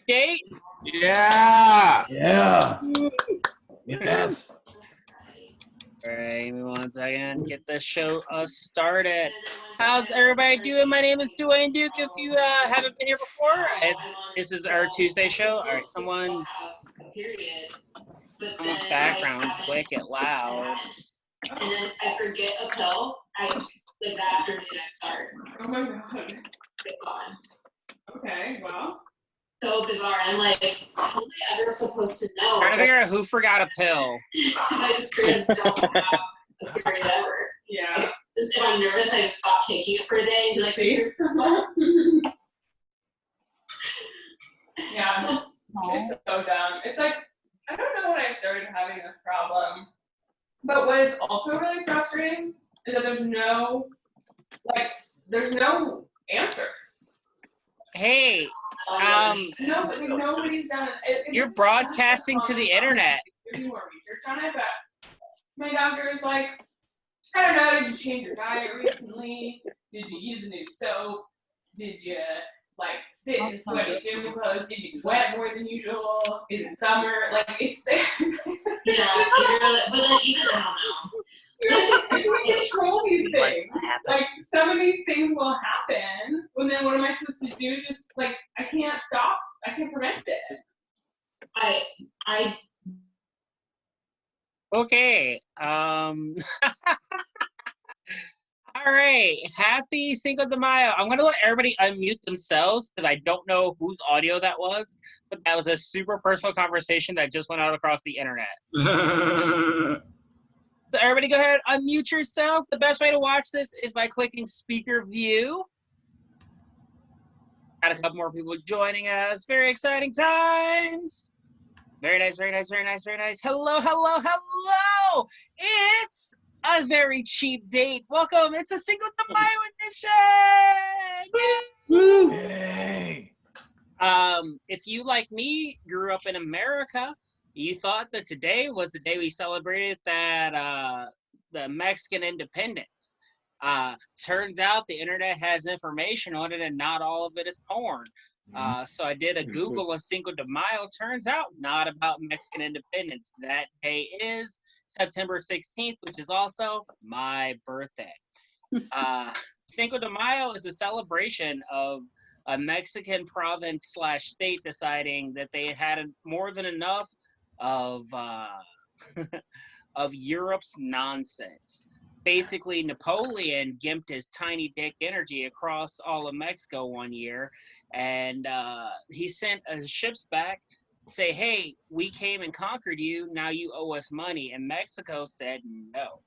Date? Yeah. Yeah. Yes. All right, give me 1 second. Get the show started. How's everybody doing? My name is Dwayne Duke. If you haven't been here before, this is our Tuesday show. All right, someone's background's wicked loud. And then I forget a pill. The afternoon I start. Oh my god. It's on. Okay, well. So bizarre. I'm like, how am I ever supposed to know? Trying to figure out who forgot a pill. I just straight up don't have a period ever. Yeah. Like, if I'm nervous, I just stop taking it for a day and just like, yeah. It's so dumb. It's like, I don't know when I started having this problem, but what is also really frustrating is that there's no answers. Hey, nobody's done it. You're broadcasting to the internet. Do more research on it, but my doctor is like, I don't know, did you change your diet recently? Did you use a new soap? Did you sit in sweaty gym clothes? Did you sweat more than usual? Is it summer? It's there. Yeah, but then even I don't know. You can't control these things. Some of these things will happen, and then what am I supposed to do? Just I can't stop. I can't prevent it. I Okay. All right. Happy Cinco de Mayo. I'm going to let everybody unmute themselves because I don't know whose audio that was, but that was a super personal conversation that just went out across the internet. So everybody go ahead, unmute yourselves. The best way to watch this is by clicking speaker view. Got a couple more people joining us. Very exciting times. Very nice, very nice, very nice, very nice. Hello, hello, hello. It's a very cheap date. Welcome. It's a Cinco de Mayo edition. Woo! Hey. If you, like me, grew up in America, you thought that today was the day we celebrated that the Mexican independence. Turns out the internet has information on it, and not all of it is porn. So I did a Google on Cinco de Mayo. Turns out not about Mexican independence. That day is September 16th, which is also my birthday. Cinco de Mayo is a celebration of a Mexican province / state deciding that they had more than enough of of Europe's nonsense. Basically, Napoleon gimped his tiny dick energy across all of Mexico one year, and he sent his ships back to say, hey, we came and conquered you, now you owe us money. And Mexico said no.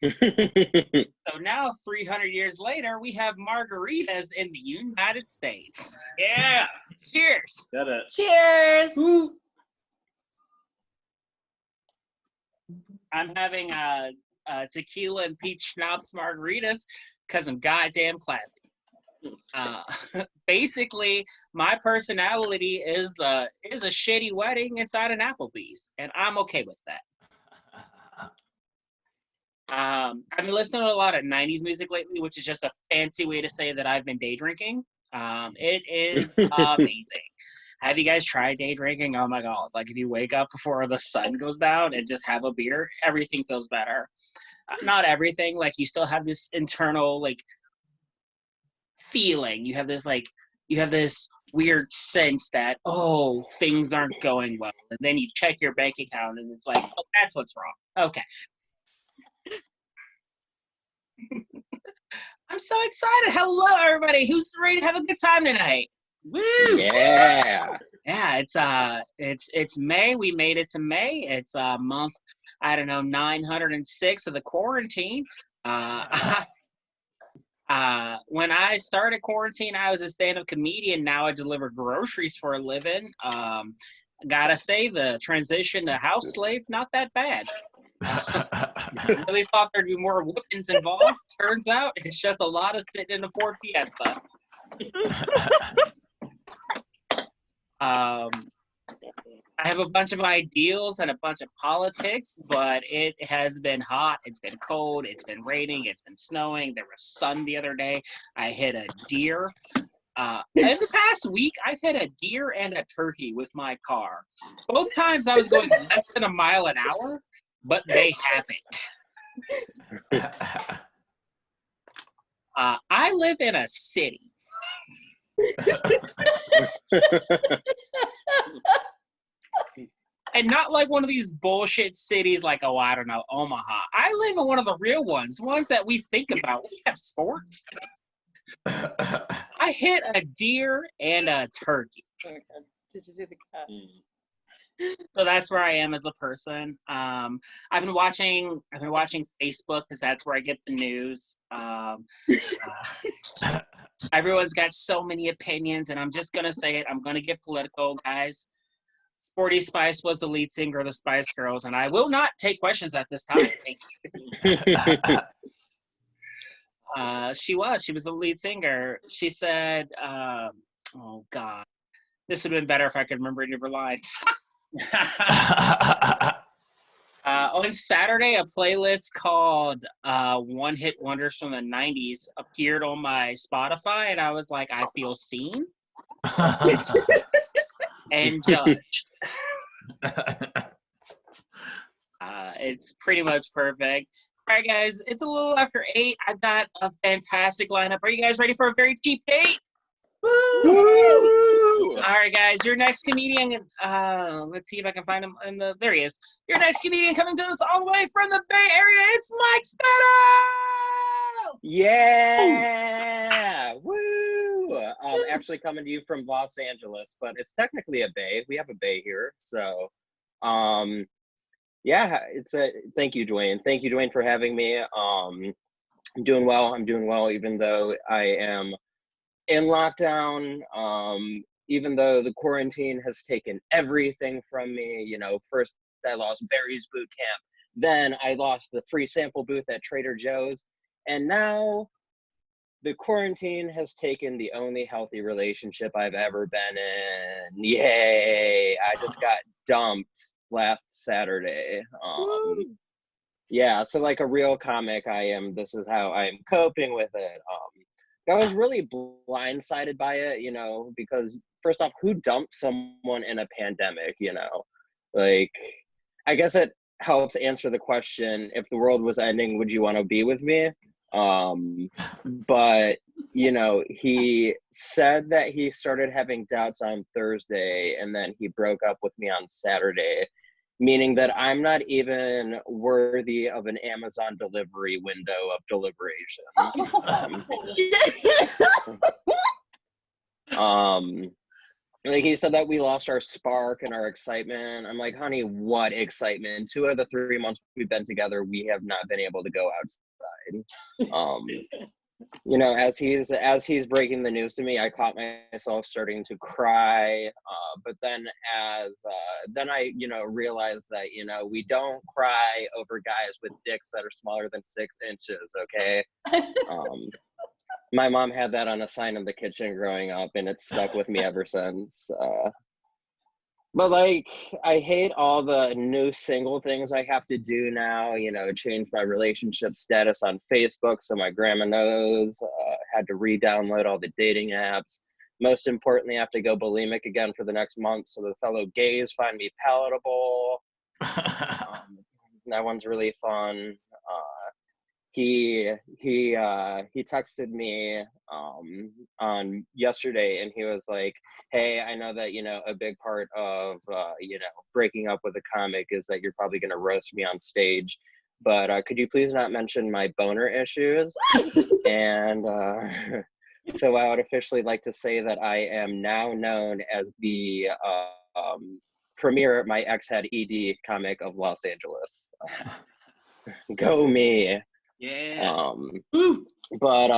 So now, 300 years later, we have margaritas in the United States. Yeah. Cheers. Got it. Cheers. Woo. I'm having tequila and peach schnapps margaritas because I'm goddamn classy. Basically, my personality is a shitty wedding inside an Applebee's, and I'm okay with that. I've been listening to a lot of 90s music lately, which is just a fancy way to say that I've been day drinking. It is amazing. Have you guys tried day drinking? Oh my God. If you wake up before the sun goes down and just have a beer, everything feels better. Not everything. You still have this internal, feeling. You have this weird sense that, oh, things aren't going well. And then you check your bank account and it's like, oh, that's what's wrong. Okay. I'm so excited. Hello, everybody. Who's ready to have a good time tonight? Woo! Yeah. Yeah, it's May. We made it to May. It's month, 906 of the quarantine. When I started quarantine, I was a stand-up comedian. Now I deliver groceries for a living. Gotta say, the transition to house slave, not that bad. I really thought there'd be more whoopings involved. Turns out it's just a lot of sitting in a Ford Fiesta. I have a bunch of ideals and a bunch of politics, but it has been hot. It's been cold. It's been raining. It's been snowing. There was sun the other day. I hit a deer. In the past week, I've hit a deer and a turkey with my car. Both times I was going less than a mile an hour, but they haven't. I live in a city. And not like one of these bullshit cities like, oh, I don't know, Omaha. I live in one of the real ones that we think about. We have sports. I hit a deer and a turkey. Did you see the cat? So that's where I am as a person. I've been watching Facebook because that's where I get the news. Everyone's got so many opinions, and I'm just gonna say it. I'm gonna get political, guys. Sporty Spice was the lead singer of the Spice Girls, and I will not take questions at this time. She was the lead singer. She said, oh God, this would have been better if I could remember any of her lines. On Saturday, a playlist called One Hit Wonders from the 90s appeared on my Spotify, and I was like, I feel seen and judged. It's pretty much perfect. All right, guys, it's a little after 8. I've got a fantastic lineup. Are you guys ready for a very cheap date? Woo! All right, guys, your next comedian. Let's see if I can find him. There he is. Your next comedian coming to us all the way from the Bay Area. It's Mike Spettle. Yeah! Woo! Actually coming to you from Los Angeles, but it's technically a bay. We have a bay here, so yeah. Thank you, Dwayne. Thank you, Dwayne, for having me. I'm doing well. Even though I am in lockdown, even though the quarantine has taken everything from me. You know, first I lost Barry's boot camp, then I lost the free sample booth at Trader Joe's, and now the quarantine has taken the only healthy relationship I've ever been in. Yay! I just got dumped last Saturday. Yeah, so like a real comic, this is how I'm coping with it. I was really blindsided by it, you know, because first off, who dumped someone in a pandemic, you know? Like, I guess it helps answer the question, if the world was ending, would you want to be with me? But, you know, he said that he started having doubts on Thursday, and then he broke up with me on Saturday, meaning that I'm not even worthy of an Amazon delivery window of deliberation. Like he said that we lost our spark and our excitement. I'm like, honey, what excitement? 2 of the 3 months we've been together, we have not been able to go outside. You know, as he's breaking the news to me, I caught myself starting to cry. But then then I, you know, realized that, you know, we don't cry over guys with dicks that are smaller than 6 inches. Okay. My mom had that on a sign in the kitchen growing up, and it's stuck with me ever since. But like, I hate all the new single things I have to do now, you know, change my relationship status on Facebook so my grandma knows, had to re-download all the dating apps. Most importantly, I have to go bulimic again for the next month so the fellow gays find me palatable. That one's really fun. He texted me on yesterday, and he was like, hey, I know that, you know, a big part of you know, breaking up with a comic is that you're probably going to roast me on stage, but could you please not mention my boner issues? And so I would officially like to say that I am now known as the premier My Ex Had ED comic of Los Angeles. Go me. Yeah. But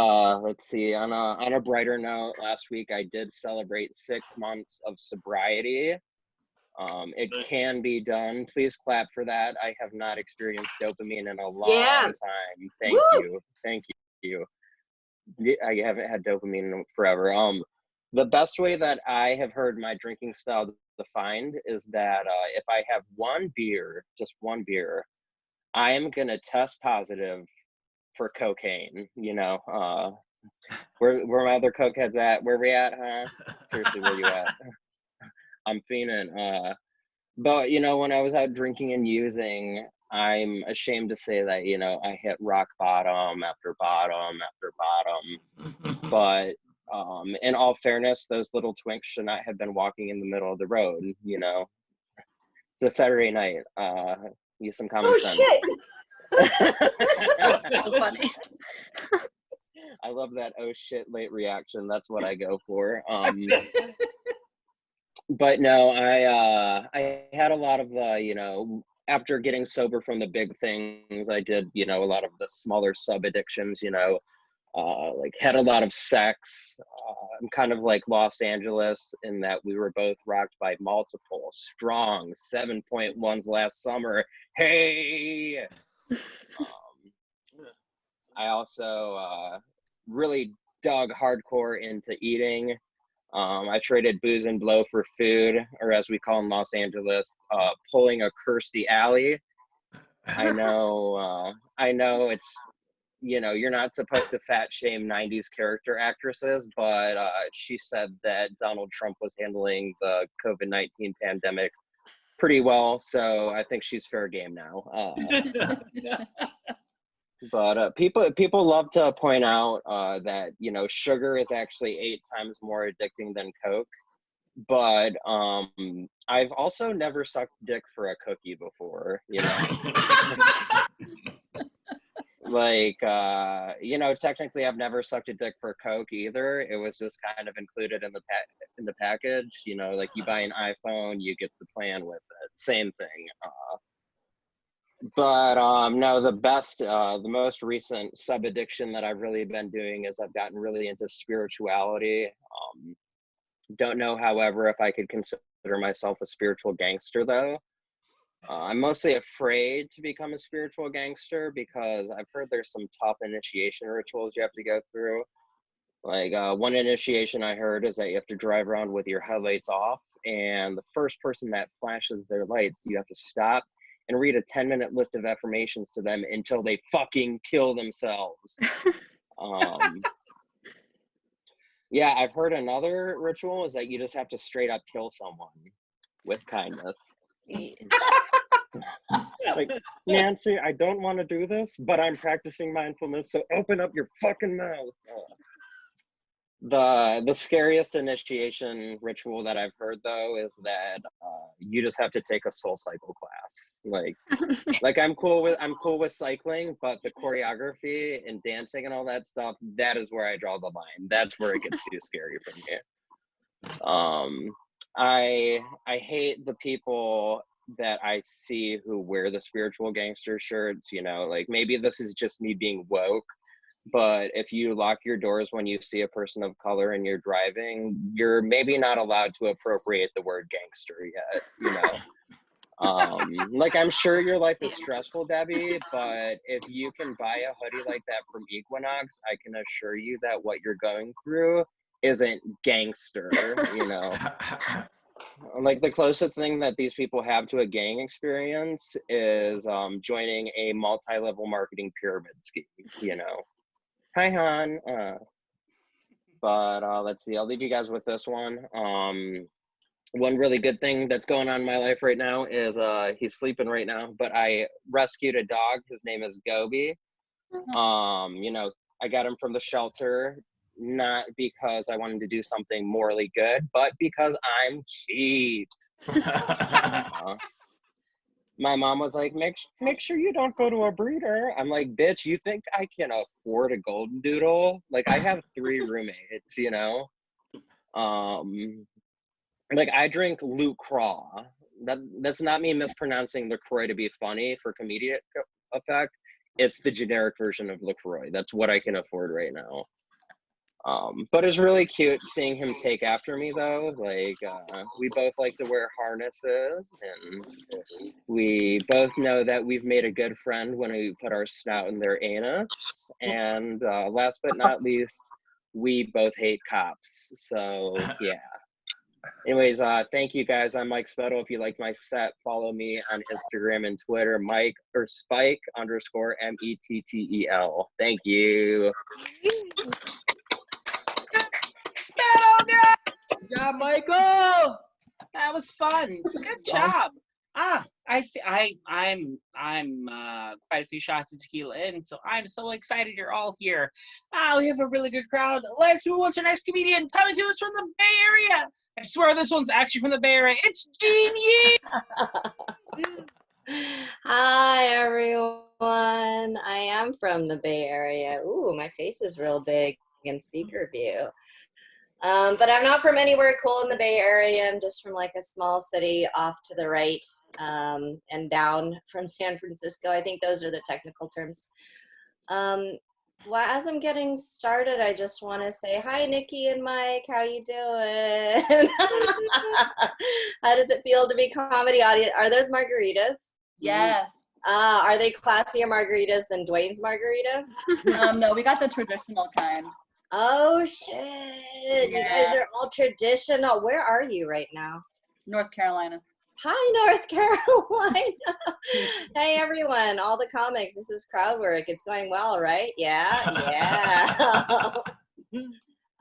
let's see, on a brighter note, last week I did celebrate 6 months of sobriety. It can be done. Please clap for that. I have not experienced dopamine in a long time. Thank you. I haven't had dopamine in forever. The best way that I have heard my drinking style find is that if I have one beer, just one beer, I am gonna test positive for cocaine. You know, where my other cokeheads at? Where we at, huh? Seriously, where you at? I'm fiending. But you know, when I was out drinking and using, I'm ashamed to say that, you know, I hit rock bottom after bottom after bottom. But in all fairness, those little twinks should not have been walking in the middle of the road. You know, it's a Saturday night. Use some common sense. So funny. I love that oh shit late reaction. That's what I go for. But no, I had a lot of you know, after getting sober from the big things, I did, you know, a lot of the smaller sub addictions, you know, like had a lot of sex. I'm kind of like Los Angeles in that we were both rocked by multiple strong 7.1s last summer. Hey. I also really dug hardcore into eating. I traded booze and blow for food, or as we call in Los Angeles, pulling a Kirstie Alley. I know it's, you know, you're not supposed to fat shame 90s character actresses, but she said that Donald Trump was handling the COVID-19 pandemic pretty well, so I think she's fair game now. But people love to point out that, you know, sugar is actually 8 times more addicting than Coke. But I've also never sucked dick for a cookie before, you know. Like, you know, technically I've never sucked a dick for Coke either. It was just kind of included in the package, you know, like you buy an iPhone, you get the plan with it. Same thing. But no, the most recent sub addiction that I've really been doing is I've gotten really into spirituality. Don't know, however, if I could consider myself a spiritual gangster though. I'm mostly afraid to become a spiritual gangster because I've heard there's some tough initiation rituals you have to go through. Like one initiation I heard is that you have to drive around with your headlights off, and the first person that flashes their lights, you have to stop and read a 10-minute list of affirmations to them until they fucking kill themselves. Yeah, I've heard another ritual is that you just have to straight up kill someone with kindness. Like, Nancy, I don't want to do this, but I'm practicing mindfulness, so open up your fucking mouth. The scariest initiation ritual that I've heard though is that you just have to take a soul cycle class. Like I'm cool with cycling, but the choreography and dancing and all that stuff, that is where I draw the line. That's where it gets too scary for me. I hate the people that I see who wear the spiritual gangster shirts, you know, like maybe this is just me being woke, but if you lock your doors when you see a person of color and you're driving, you're maybe not allowed to appropriate the word gangster yet, you know. Like I'm sure your life is stressful, Debbie, but if you can buy a hoodie like that from Equinox, I can assure you that what you're going through isn't gangster, you know. Like the closest thing that these people have to a gang experience is joining a multi-level marketing pyramid scheme, you know. Hi, hon. But let's see, I'll leave you guys with this one. One really good thing that's going on in my life right now is he's sleeping right now, but I rescued a dog. His name is Gobi. You know, I got him from the shelter, not because I wanted to do something morally good, but because I'm cheap. My mom was like, make sure you don't go to a breeder. I'm like, bitch, you think I can afford a golden doodle? Like I have 3 roommates, you know? Like I drink LaCroix. That's not me mispronouncing LaCroix to be funny for comedic effect. It's the generic version of LaCroix. That's what I can afford right now. But it's really cute seeing him take after me though. Like we both like to wear harnesses, and we both know that we've made a good friend when we put our snout in their anus. And last but not least, we both hate cops. So yeah. Anyways, thank you guys. I'm Mike Spettle. If you like my set, follow me on Instagram and Twitter, Spike_METTEL. Thank you. Spettle, guys! Good job, Michael. That was fun. Good job. I'm quite a few shots of tequila in, so I'm so excited you're all here. We have a really good crowd. Let's move on to our next comedian coming to us from the Bay Area. I swear this one's actually from the Bay Area. It's Jeen Yee. Hi, everyone. I am from the Bay Area. Ooh, my face is real big in speaker view. But I'm not from anywhere cool in the Bay Area. I'm just from like a small city off to the right and down from San Francisco. I think those are the technical terms. Well, as I'm getting started, I just want to say hi, Nikki and Mike. How you doing? How does it feel to be comedy audience? Are those margaritas? Yes. Are they classier margaritas than Dwayne's margarita? No, we got the traditional kind. Oh, shit. You guys are all traditional. Where are you right now? North Carolina. Hi, North Carolina. Hey, everyone. All the comics. This is crowd work. It's going well, right? Yeah.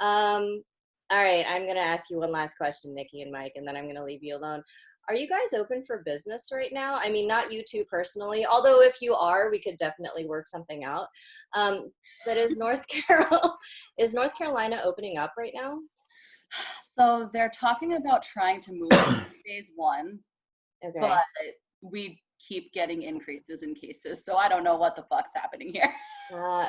All right. I'm going to ask you one last question, Nikki and Mike, and then I'm going to leave you alone. Are you guys open for business right now? I mean, not you two personally, although if you are, we could definitely work something out. But is North Carolina opening up right now? So they're talking about trying to move phase 1, Okay. but we keep getting increases in cases. So I don't know what the fuck's happening here.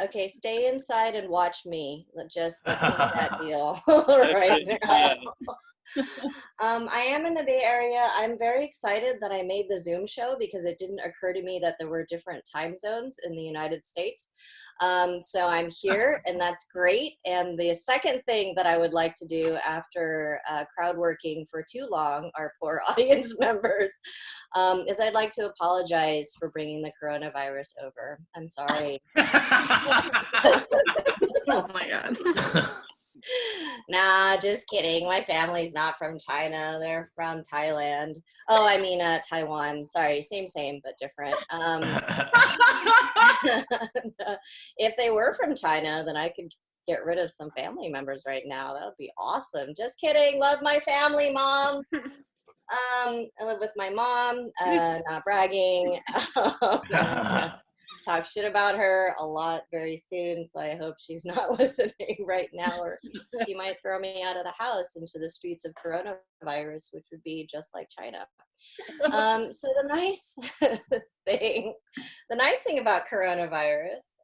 Okay, stay inside and watch me. Let's make that deal right now. I am in the Bay Area. I'm very excited that I made the Zoom show because it didn't occur to me that there were different time zones in the United States. So I'm here, and that's great. And the second thing that I would like to do after crowd working for too long, our poor audience members, is I'd like to apologize for bringing the coronavirus over. I'm sorry. Oh my God. Nah, just kidding. My family's not from China. They're from Thailand. Oh, I mean, Taiwan. Sorry, same, but different. If they were from China, then I could get rid of some family members right now. That would be awesome. Just kidding. Love my family, Mom. I live with my mom. Not bragging. Talk shit about her a lot very soon, so I hope she's not listening right now, or she might throw me out of the house into the streets of coronavirus, which would be just like China. So the nice thing about coronavirus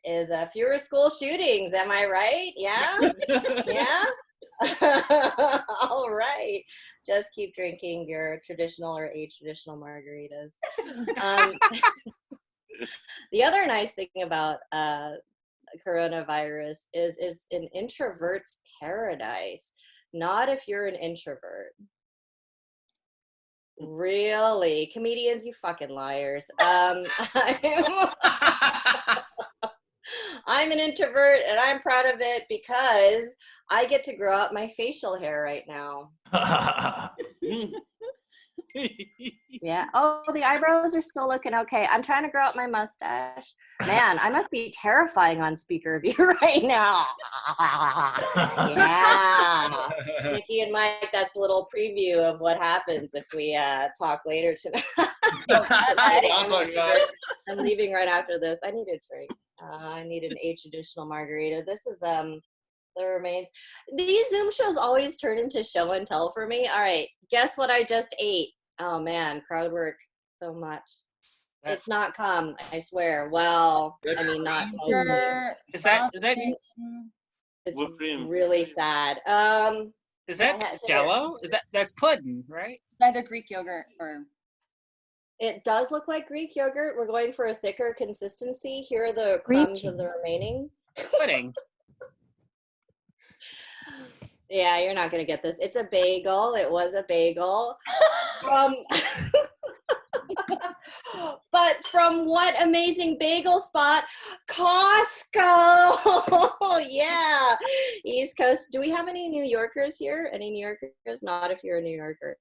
is fewer school shootings. Am I right? Yeah? Yeah? All right. Just keep drinking your traditional or atraditional margaritas. The other nice thing about coronavirus is an introvert's paradise. Not if you're an introvert. Really? Comedians, you fucking liars. I'm an introvert, and I'm proud of it because I get to grow out my facial hair right now. Yeah. Oh, the eyebrows are still looking okay. I'm trying to grow out my mustache. Man, I must be terrifying on speaker view right now. Yeah. Nikki and Mike, that's a little preview of what happens if we talk later tonight. I'm leaving right after this. I need a drink. I need an atraditional margarita. This is the remains. These Zoom shows always turn into show and tell for me. All right, guess what I just ate? Oh man, crowd work so much. It's not cum, I swear. Well, I mean, not mostly. Is that It's really sad. is that Jello? That's pudding, right? It's either Greek yogurt or. It does look like Greek yogurt. We're going for a thicker consistency. Here are the crumbs of the remaining. Pudding. Yeah, you're not going to get this. It's a bagel. It was a bagel. But from what amazing bagel spot? Costco. Yeah. East Coast. Do we have any New Yorkers here? Any New Yorkers? Not if you're a New Yorker.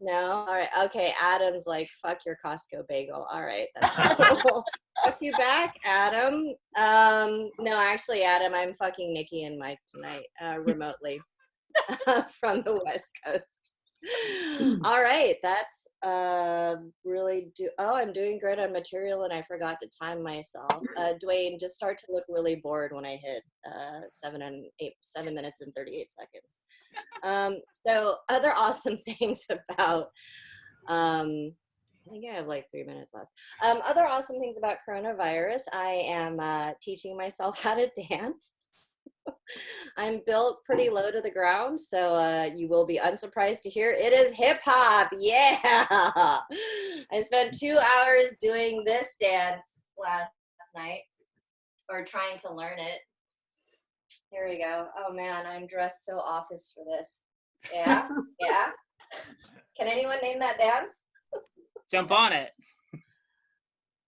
No? All right. Okay. Adam's like, fuck your Costco bagel. All right. That's cool. Fuck you back, Adam. No, actually, Adam, I'm fucking Nikki and Mike tonight, remotely from the West Coast. All right. That's I'm doing great on material and I forgot to time myself. Dwayne, just start to look really bored when I hit 7 minutes and 38 seconds. So other awesome things about, I think I have like 3 minutes left. Other awesome things about coronavirus, I am teaching myself how to dance. I'm built pretty low to the ground, so you will be unsurprised to hear it is hip hop. Yeah. I spent 2 hours doing this dance last night, or trying to learn it. Here we go. Oh man, I'm dressed so office for this. Yeah, yeah. Can anyone name that dance? Jump on it.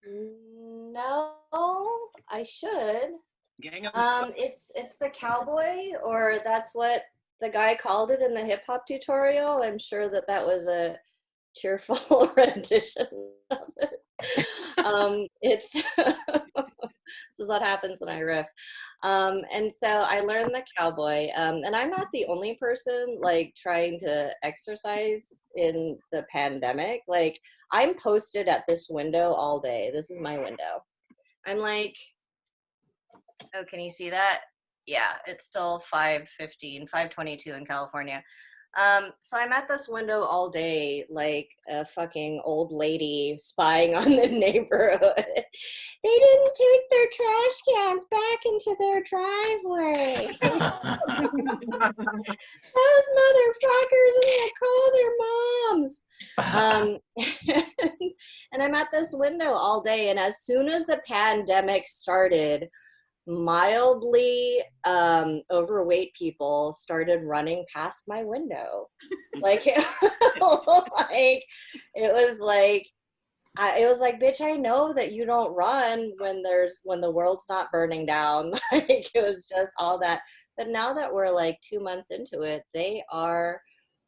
No, I should. Gang up. It's the cowboy, or that's what the guy called it in the hip hop tutorial. I'm sure that was a cheerful rendition of it. It's this is what happens when I riff. And so I learned the cowboy, and I'm not the only person like trying to exercise in the pandemic. Like I'm posted at this window all day. This is my window. I'm like, oh, can you see that? Yeah, it's still 5:15, 5:22 in California. So I'm at this window all day, like a fucking old lady spying on the neighborhood. They didn't take their trash cans back into their driveway. Those motherfuckers, I'm gonna call their moms. And I'm at this window all day, and as soon as the pandemic started, mildly overweight people started running past my window. Like, like it was like, bitch, I know that you don't run when the world's not burning down. Like it was just all that. But now that we're like 2 months into it, they are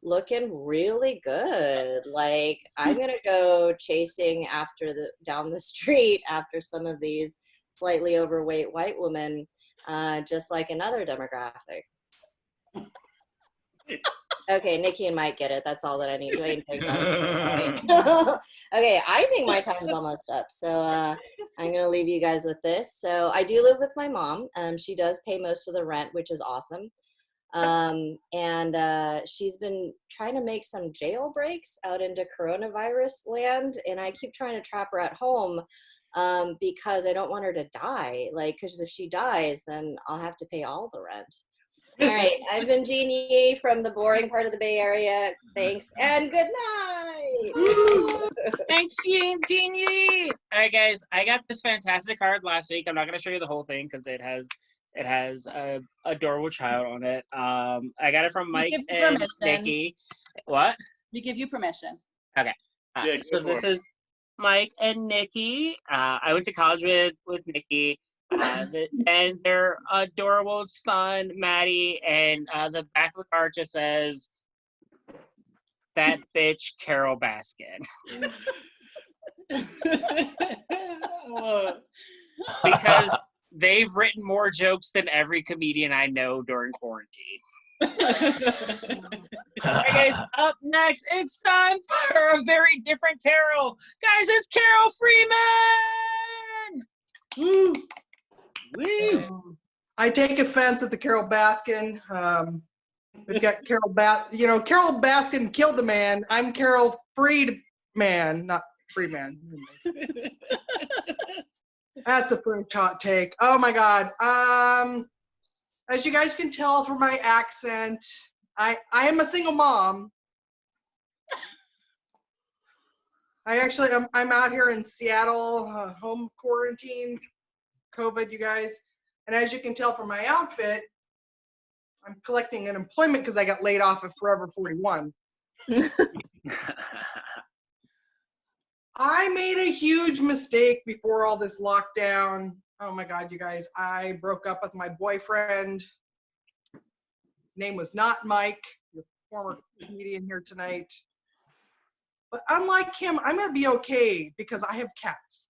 looking really good. Like I'm gonna go chasing down the street after some of these slightly overweight white women, just like another demographic. Okay, Nikki and Mike get it. That's all that I need. Dwayne, take that. Okay, I think my time's almost up, so I'm gonna leave you guys with this. So I do live with my mom. She does pay most of the rent, which is awesome. And she's been trying to make some jailbreaks out into coronavirus land, and I keep trying to trap her at home because I don't want her to die. Like, because if she dies, then I'll have to pay all the rent. All right, I've been Jeen Yee from the boring part of the Bay Area. Thanks and good night. Thanks, Jeen Yee. All right, guys, I got this fantastic card last week. I'm not going to show you the whole thing because it has a adorable child on it. I got it from Mike and Nikki. What? We give you permission. Okay. So this is Mike and Nikki. I went to college with Nikki. And their adorable son, Maddie, and the back of the card just says, "That bitch, Carole Baskin." Because they've written more jokes than every comedian I know during quarantine. Alright, guys, up next, it's time for a very different Carole. Guys, it's Carole Freeman! Woo! Woo! I take offense at the Carole Baskin. We've got Carole Carole Baskin killed the man. I'm Carole Freeman, not Freeman. That's the first hot take. Oh my God. As you guys can tell from my accent, I am a single mom. I'm out here in Seattle, home quarantine, COVID, you guys. And as you can tell from my outfit, I'm collecting unemployment because I got laid off at Forever 41. I made a huge mistake before all this lockdown. Oh my God, you guys, I broke up with my boyfriend name was not Mike, your former comedian here tonight. But unlike him, I'm going to be okay because I have cats.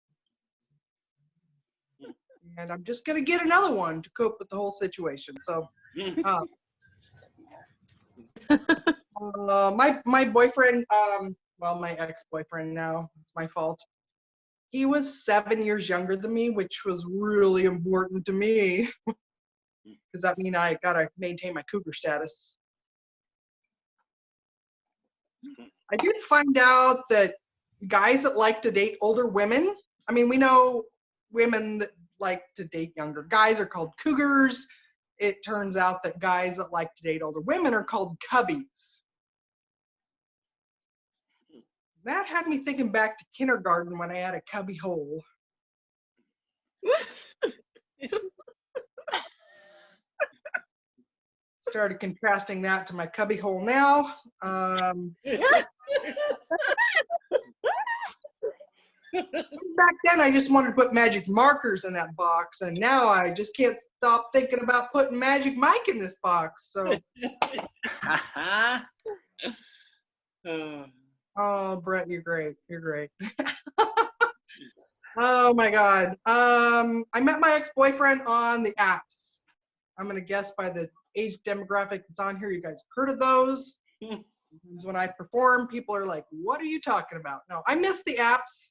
And I'm just going to get another one to cope with the whole situation. So my boyfriend, well, my ex-boyfriend now, it's my fault. He was 7 years younger than me, which was really important to me because that means I got to maintain my cougar status. I did find out that guys that like to date older women, I mean, we know women that like to date younger guys are called cougars. It turns out that guys that like to date older women are called cubbies. That had me thinking back to kindergarten when I had a cubby hole. Started contrasting that to my cubby hole now. Back then, I just wanted to put magic markers in that box, and now I just can't stop thinking about putting Magic Mike in this box. So, oh, Brent, you're great. You're great. Oh my God. I met my ex-boyfriend on the apps. I'm gonna guess by the age demographic that's on here, you guys have heard of those. When I perform, people are like, "What are you talking about?" No, I miss the apps.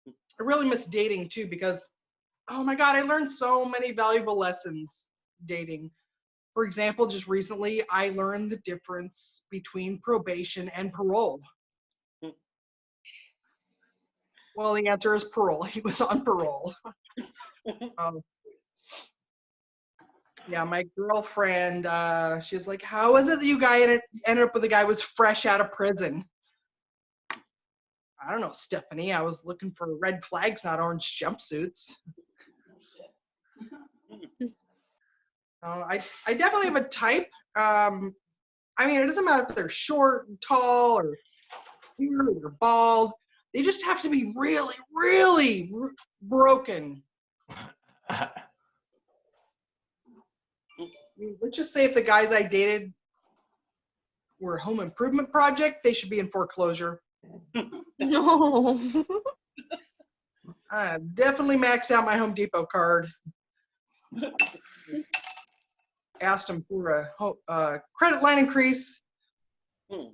I really miss dating too because, oh my God, I learned so many valuable lessons dating. For example, just recently, I learned the difference between probation and parole. Well, the answer is parole. He was on parole. Yeah, my girlfriend, she's like, how is it that you guys ended up with a guy who was fresh out of prison? I don't know, Stephanie. I was looking for red flags, not orange jumpsuits. I definitely have a type. I mean, it doesn't matter if they're short, tall, or weird, or bald. They just have to be really, really broken. Let's just say if the guys I dated were a home improvement project, they should be in foreclosure. No. I've definitely maxed out my Home Depot card. Asked them for a credit line increase.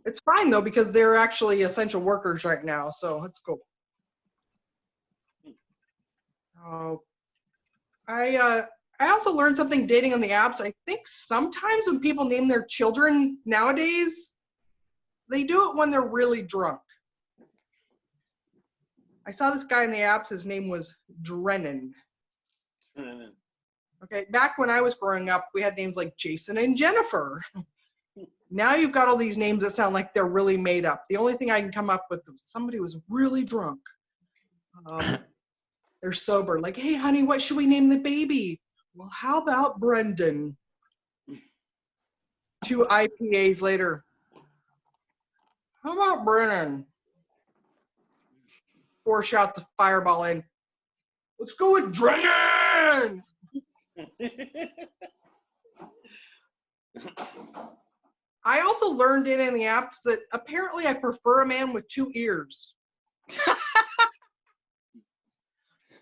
It's fine though because they're actually essential workers right now, so let's go. I also learned something dating on the apps. I think sometimes when people name their children nowadays, they do it when they're really drunk. I saw this guy in the apps. His name was Drennan. Okay, back when I was growing up, we had names like Jason and Jennifer. Now you've got all these names that sound like they're really made up. The only thing I can come up with is somebody who was really drunk. They're sober. Like, hey, honey, what should we name the baby? Well, how about Brendan? 2 IPAs later. How about Brennan? 4 shots of Fireball in. Let's go with Drennan! I also learned in the apps that apparently I prefer a man with 2 ears.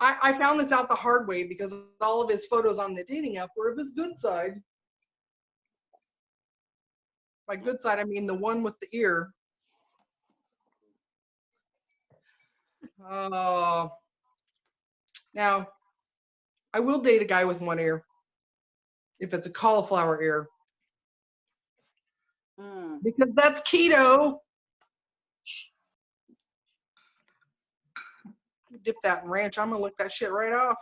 I found this out the hard way because all of his photos on the dating app were of his good side. By good side, I mean the one with the ear. Now, I will date a guy with 1 ear if it's a cauliflower ear. Because that's keto. Dip that in ranch. I'm gonna lick that shit right off.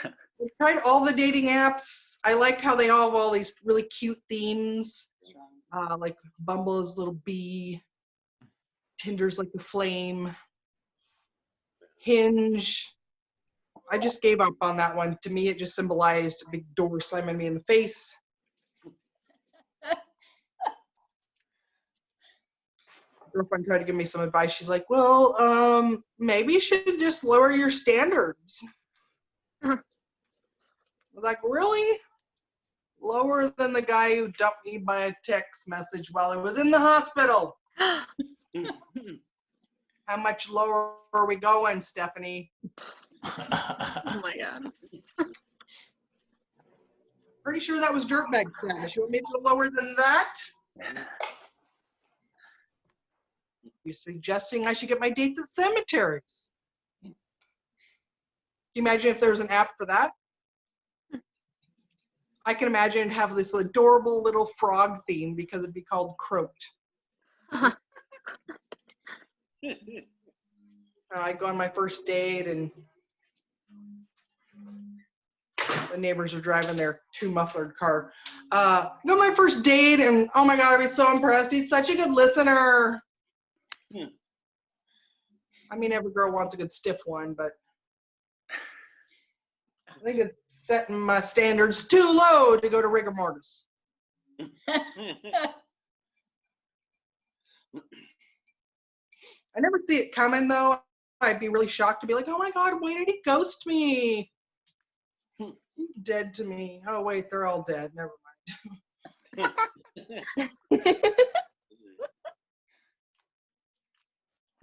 I tried all the dating apps. I like how they all have all these really cute themes. Like Bumble is little bee. Tinder's like the flame. Hinge. I just gave up on that one. To me, it just symbolized a big door slamming me in the face. Girlfriend tried to give me some advice. She's like, well, maybe you should just lower your standards. I was like, really? Lower than the guy who dumped me by a text message while I was in the hospital. How much lower are we going, Stephanie? Oh my God. Pretty sure that was dirtbag status. You want me to go lower than that? You're suggesting I should get my dates at cemeteries. Can you imagine if there was an app for that? I can imagine it'd have this adorable little frog theme because it'd be called Croaked. I'd go on my first date and the neighbors are driving their two-mufflered car. Go on my first date and oh my God, I'd be so impressed. He's such a good listener. I mean, every girl wants a good stiff one, but I think it's setting my standards too low to go to rigor mortis. I never see it coming though. I'd be really shocked to be like, oh my God, why did he ghost me? He's dead to me. Oh wait, they're all dead. Never mind.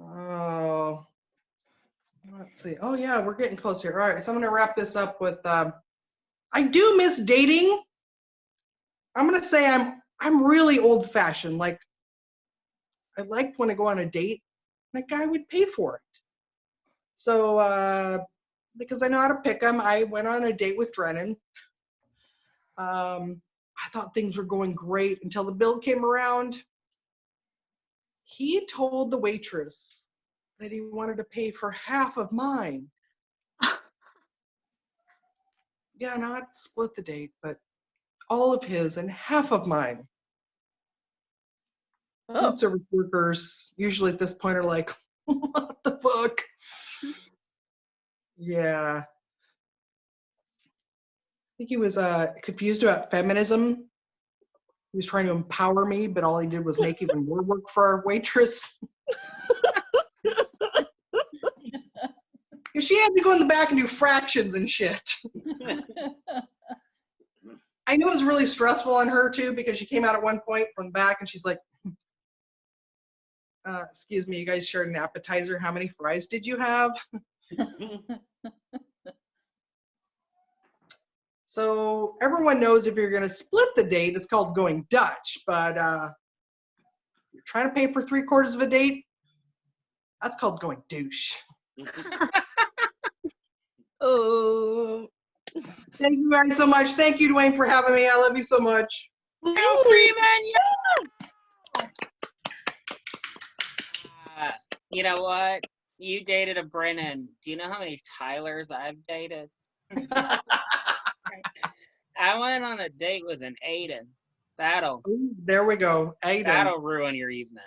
Oh, let's see. Oh yeah, we're getting close here. All right, so I'm gonna wrap this up with. I do miss dating. I'm gonna say I'm really old-fashioned. Like, I liked when I go on a date, that guy would pay for it. So because I know how to pick them, I went on a date with Drennan. I thought things were going great until the bill came around. He told the waitress that he wanted to pay for half of mine. Yeah, not split the date, but all of his and half of mine. Food service workers usually at this point are like, what the fuck? Yeah. I think he was confused about feminism. He was trying to empower me, but all he did was make even more work for our waitress. She had to go in the back and do fractions and shit. I knew it was really stressful on her too, because she came out at one point from the back and she's like, excuse me, you guys shared an appetizer. How many fries did you have? So everyone knows if you're going to split the date, it's called going Dutch. But you're trying to pay for 3/4 of a date, that's called going douche. Oh. Thank you guys so much. Thank you, Dwayne, for having me. I love you so much. Carole Freeman, yeah! You know what? You dated a Brennan. Do you know how many Tylers I've dated? I went on a date with an Aiden. Ooh, there we go. Aiden. That'll ruin your evening.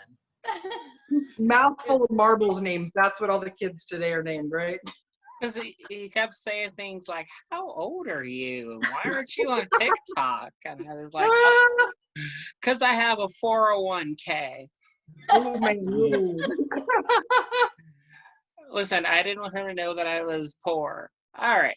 Mouthful of marbles names. That's what all the kids today are named, right? Because he kept saying things like, how old are you? Why aren't you on TikTok? And I was like, because I have a 401k. Oh, man. Listen, I didn't want him to know that I was poor. All right.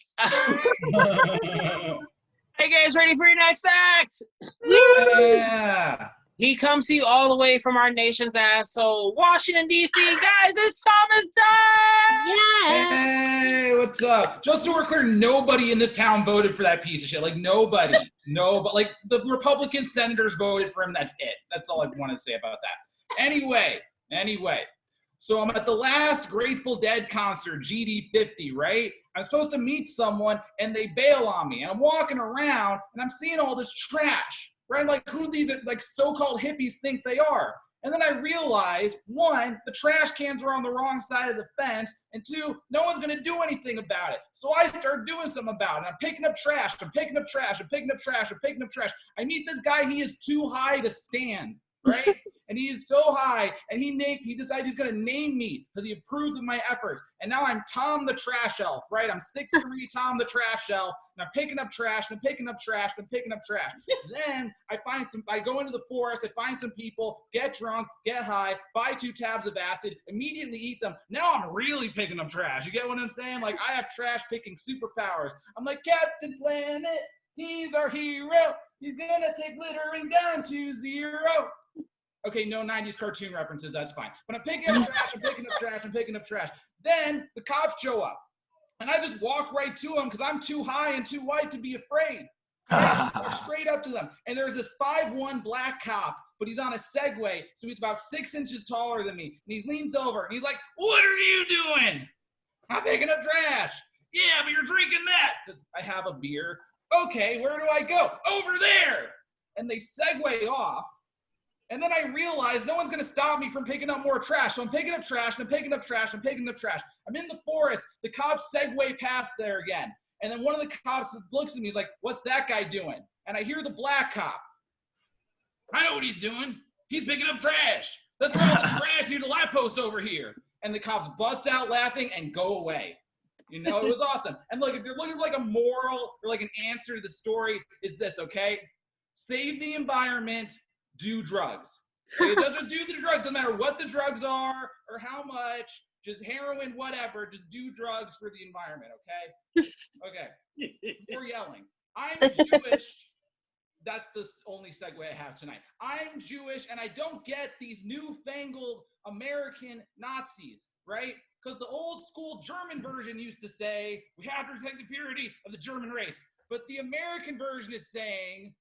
Hey, guys, ready for your next act? Yeah. He comes to you all the way from our nation's asshole, Washington, D.C. Guys, it's Thomas Dunn! Yeah. Hey, what's up? Just so we're clear, nobody in this town voted for that piece of shit. Like, nobody. No, but like the Republican senators voted for him. That's it. That's all I want to say about that. Anyway. So I'm at the last Grateful Dead concert, GD50, right? I'm supposed to meet someone, and they bail on me. And I'm walking around, and I'm seeing all this trash, right? Like, who do these like so-called hippies think they are? And then I realized, one, the trash cans are on the wrong side of the fence, and two, no one's going to do anything about it. So I start doing something about it. I'm picking up trash. I'm picking up trash. I'm picking up trash. I'm picking up trash. I meet this guy. He is too high to stand. right? And he is so high, and he decides he's gonna name me because he approves of my efforts. And now I'm Tom the Trash Elf, right? I'm 6'3" Tom the Trash Elf, and I'm picking up trash, and I'm picking up trash, and I'm picking up trash. Then I go into the forest, I find some people, get drunk, get high, buy 2 tabs of acid, immediately eat them. Now I'm really picking up trash. You get what I'm saying? Like, I have trash picking superpowers. I'm like Captain Planet, he's our hero. He's gonna take littering down to 0. Okay, no 90s cartoon references, that's fine. But I'm picking up trash, I'm picking up trash, I'm picking up trash. Then the cops show up. And I just walk right to them because I'm too high and too white to be afraid. Right? Walk straight up to them. And there's this 5'1" black cop, but he's on a Segway, so he's about 6 inches taller than me. And he leans over and he's like, "What are you doing?" "I'm picking up trash." "Yeah, but you're drinking that." Because I have a beer. "Okay, where do I go?" "Over there." And they segue off. And then I realized no one's gonna stop me from picking up more trash. So I'm picking up trash, and I'm picking up trash, I'm picking up trash. I'm in the forest, the cops segue past there again. And then one of the cops looks at me, he's like, "What's that guy doing?" And I hear the black cop. "I know what he's doing. He's picking up trash. Let's bring all the trash near the light post over here." And the cops bust out laughing and go away. You know, it was awesome. And look, if you're looking for like a moral or like an answer to the story, is this, okay? Save the environment. Do drugs. Okay? Don't do the drugs, no matter what the drugs are or how much, just heroin, whatever, just do drugs for the environment, okay? Okay. You're yelling. I'm Jewish. That's the only segue I have tonight. I'm Jewish, and I don't get these newfangled American Nazis, right? Because the old school German version used to say, we have to protect the purity of the German race. But the American version is saying,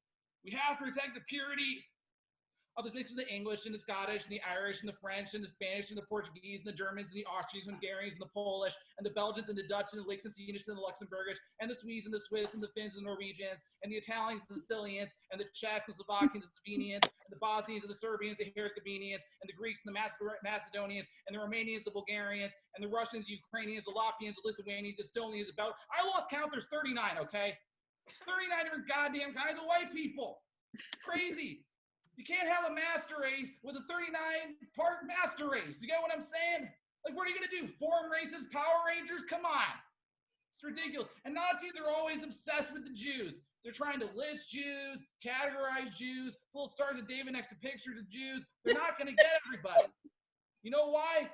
we have to protect the purity of this mix of the English and the Scottish and the Irish and the French and the Spanish and the Portuguese and the Germans and the Austrians and Hungarians and the Polish and the Belgians and the Dutch and the Liechtensteinish and the Luxembourgish and the Swedes and the Swiss and the Finns and the Norwegians and the Italians and the Sicilians and the Czechs and Slovakians and Slovenians and the Bosnians and the Serbians, the Herzegovinians and the Greeks and the Macedonians and the Romanians, the Bulgarians and the Russians, the Ukrainians, the Latvians, the Lithuanians, the Estonians, I lost count, there's 39, okay? 39 different goddamn kinds of white people. Crazy. You can't have a master race with a 39-part master race. You get what I'm saying? Like, what are you going to do? Form races, Power Rangers? Come on. It's ridiculous. And Nazis are always obsessed with the Jews. They're trying to list Jews, categorize Jews, little stars of David next to pictures of Jews. They're not going to get everybody. You know why?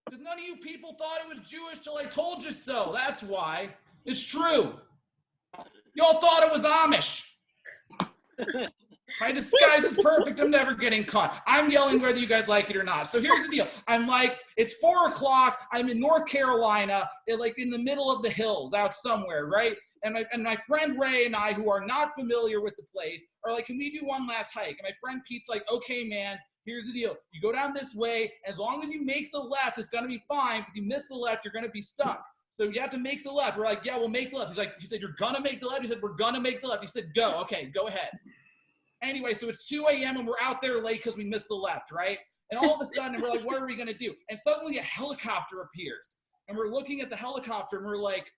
Because none of you people thought it was Jewish till I told you so. That's why. It's true. Y'all thought it was Amish. My disguise is perfect. I'm never getting caught. I'm yelling whether you guys like it or not. So here's the deal. I'm like, it's 4 o'clock. I'm in North Carolina, like in the middle of the hills out somewhere, right? And my friend Ray and I, who are not familiar with the place, are like, can we do one last hike? And my friend Pete's like, okay, man, here's the deal. You go down this way. As long as you make the left, it's going to be fine. If you miss the left, you're going to be stuck. So you have to make the left. We're like, yeah, we'll make the left. He said, you're going to make the left? He said, we're going to make the left. He said, go. Okay, go ahead. Anyway, so it's 2 a.m. and we're out there late because we missed the left, right? And all of a sudden, we're like, what are we going to do? And suddenly a helicopter appears. And we're looking at the helicopter and we're like,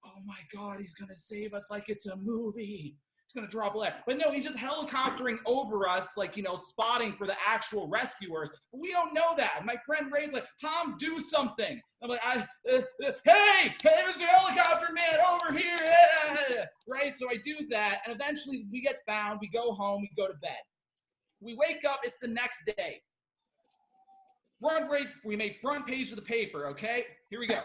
oh my God, he's going to save us like it's a movie. He's going to drop a left. But no, he's just helicoptering over us, like, you know, spotting for the actual rescuers. But we don't know that. And my friend Ray's like, Tom, do something. I'm like, hey, Mr. Helicopter Man, over here. Right? So I do that. And eventually we get found. We go home. We go to bed. We wake up. It's the next day. We made front page of the paper, okay? Here we go.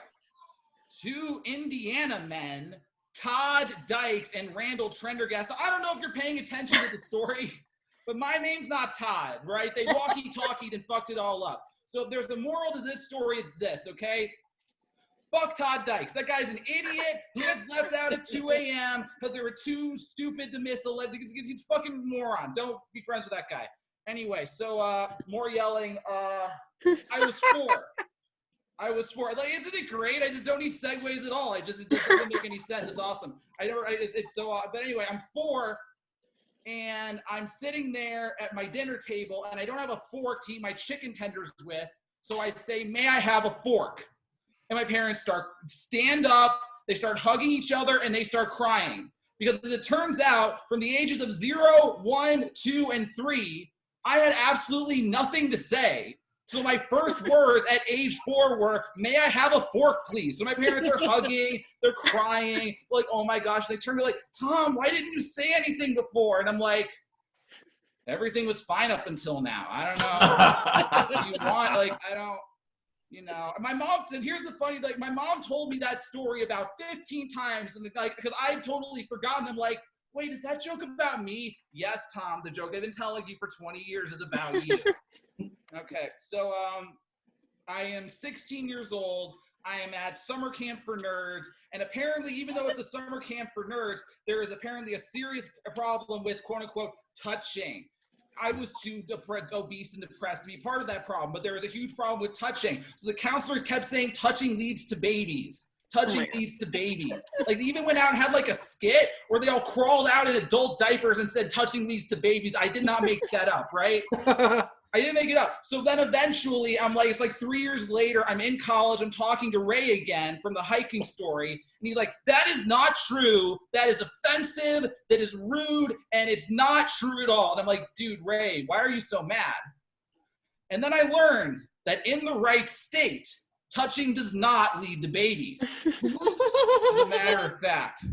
2 Indiana men, Todd Dykes and Randall Trendergast. Now, I don't know if you're paying attention to the story, but my name's not Todd, right? They walkie-talkied and fucked it all up. So if there's the moral to this story, it's this, okay? Fuck Todd Dykes. That guy's an idiot. He gets left out at 2 a.m. because they were too stupid to miss a left. He's a fucking moron. Don't be friends with that guy. Anyway, so more yelling. I was 4. Like, isn't it great? I just don't need segues at all. It just doesn't make any sense. It's awesome. It's so. But anyway, I'm 4. And I'm sitting there at my dinner table, and I don't have a fork to eat my chicken tenders with. So I say, may I have a fork? And my parents stand up, they start hugging each other, and they start crying. Because as it turns out, from the ages of 0, 1, 2, and 3, I had absolutely nothing to say. So my first words at age 4 were, "May I have a fork, please?" So my parents are hugging, they're crying, like, oh my gosh. They turn to me like, "Tom, why didn't you say anything before?" And I'm like, everything was fine up until now. I don't know what you want. Like, I don't, my mom, and here's the funny, like, my mom told me that story about 15 times, and like, because I'd totally forgotten. I'm like, wait, is that joke about me? Yes, Tom, the joke they've been telling you for 20 years is about you. Okay, so I am 16 years old. I am at summer camp for nerds, and apparently, even though it's a summer camp for nerds, there is apparently a serious problem with quote-unquote touching. I was too obese and depressed to be part of that problem, but there was a huge problem with touching. So the counselors kept saying touching leads to babies. Touching leads to babies. Like, they even went out and had like a skit where they all crawled out in adult diapers and said touching leads to babies. I did not make that up, right? I didn't make it up. So then eventually, I'm like, it's like 3 years later, I'm in college, I'm talking to Ray again from the hiking story, and he's like, that is not true, that is offensive, that is rude, and it's not true at all. And I'm like, dude, Ray, why are you so mad? And then I learned that in the right state, touching does not lead to babies. As a matter of fact.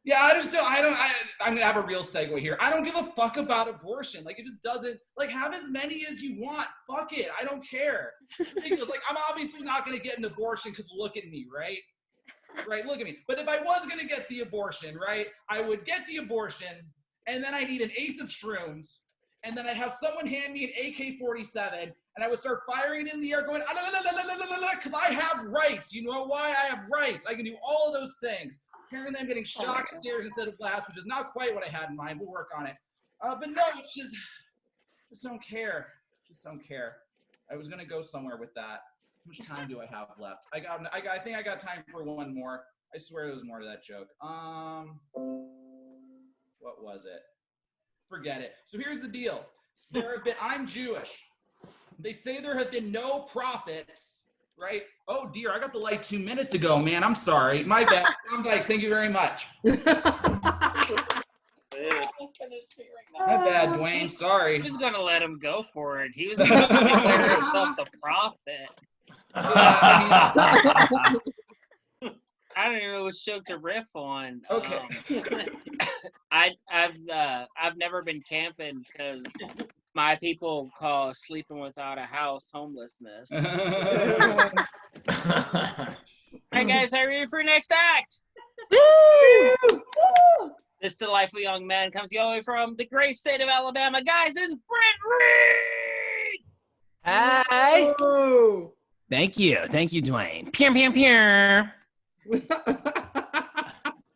Yeah, I'm gonna have a real segue here. I don't give a fuck about abortion. Like, it just doesn't, like, have as many as you want. Fuck it, I don't care. Because, like, I'm obviously not gonna get an abortion because look at me, right? Right, look at me. But if I was gonna get the abortion, right, I would get the abortion, and then I need an eighth of shrooms, and then I'd have someone hand me an AK-47, and I would start firing it in the air going, because I have rights. You know why? I have rights. I can do all of those things. Apparently, I'm getting shock stares instead of laughs, which is not quite what I had in mind. We'll work on it. But no, it's just don't care. Just don't care. I was gonna go somewhere with that. How much time do I have left? I think I got time for one more. I swear there was more to that joke. What was it? Forget it. So here's the deal. I'm Jewish. They say there have been no prophets. Right? Oh dear, I got the light 2 minutes ago, man. I'm sorry. My bad. Tom Dykes, thank you very much. My bad, Dwayne. Sorry. He was gonna let him go for it. He was gonna declare himself the prophet. I don't even know what show to riff on. Okay. I've never been camping because my people call sleeping without a house homelessness. Hey guys, are you ready for next act? Woo! This delightful young man comes all the way from the great state of Alabama. Guys, it's Brent Reed! Hi. Woo. Thank you, Dwayne. Pew, pew, pew. Do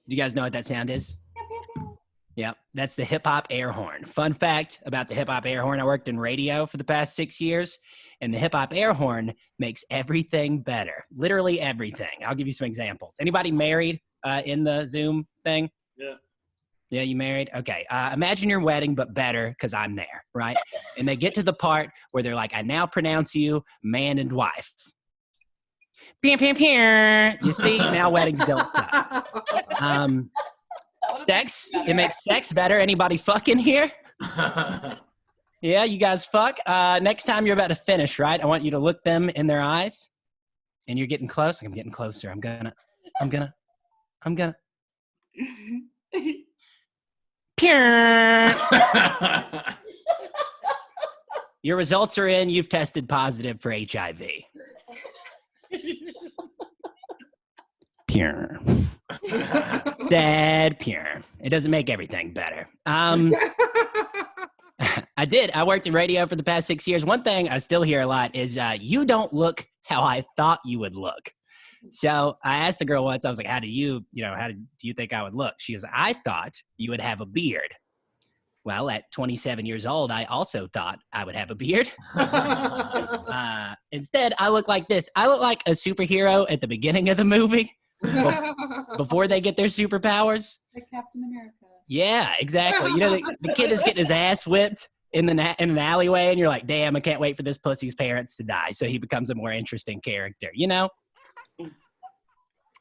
you guys know what that sound is? Yep, that's the hip-hop air horn. Fun fact about the hip-hop air horn, I worked in radio for the past 6 years, and the hip-hop air horn makes everything better. Literally everything. I'll give you some examples. Anybody married in the Zoom thing? Yeah. Yeah, you married? Okay. Imagine your wedding, but better, because I'm there, right? And they get to the part where they're like, I now pronounce you man and wife. Pam, pam, pam. You see, now weddings don't suck. Sex, it makes sex better. Anybody fucking here? Yeah, you guys fuck. Next time you're about to finish, right? I want you to look them in their eyes. And you're getting close. I'm getting closer. I'm gonna. Pure. Your results are in. You've tested positive for HIV. Pure. Sad pure. It doesn't make everything better. I worked in radio for the past 6 years. One thing I still hear a lot is you don't look how I thought you would look. So I asked a girl once, I was like, how do you think I would look? She goes, I thought you would have a beard. Well, at 27 years old, I also thought I would have a beard. Instead, I look like this. I look like a superhero at the beginning of the movie before they get their superpowers. Like Captain America. Yeah, exactly. You know, the kid is getting his ass whipped in an alleyway, and you're like, damn, I can't wait for this pussy's parents to die. So he becomes a more interesting character, you know?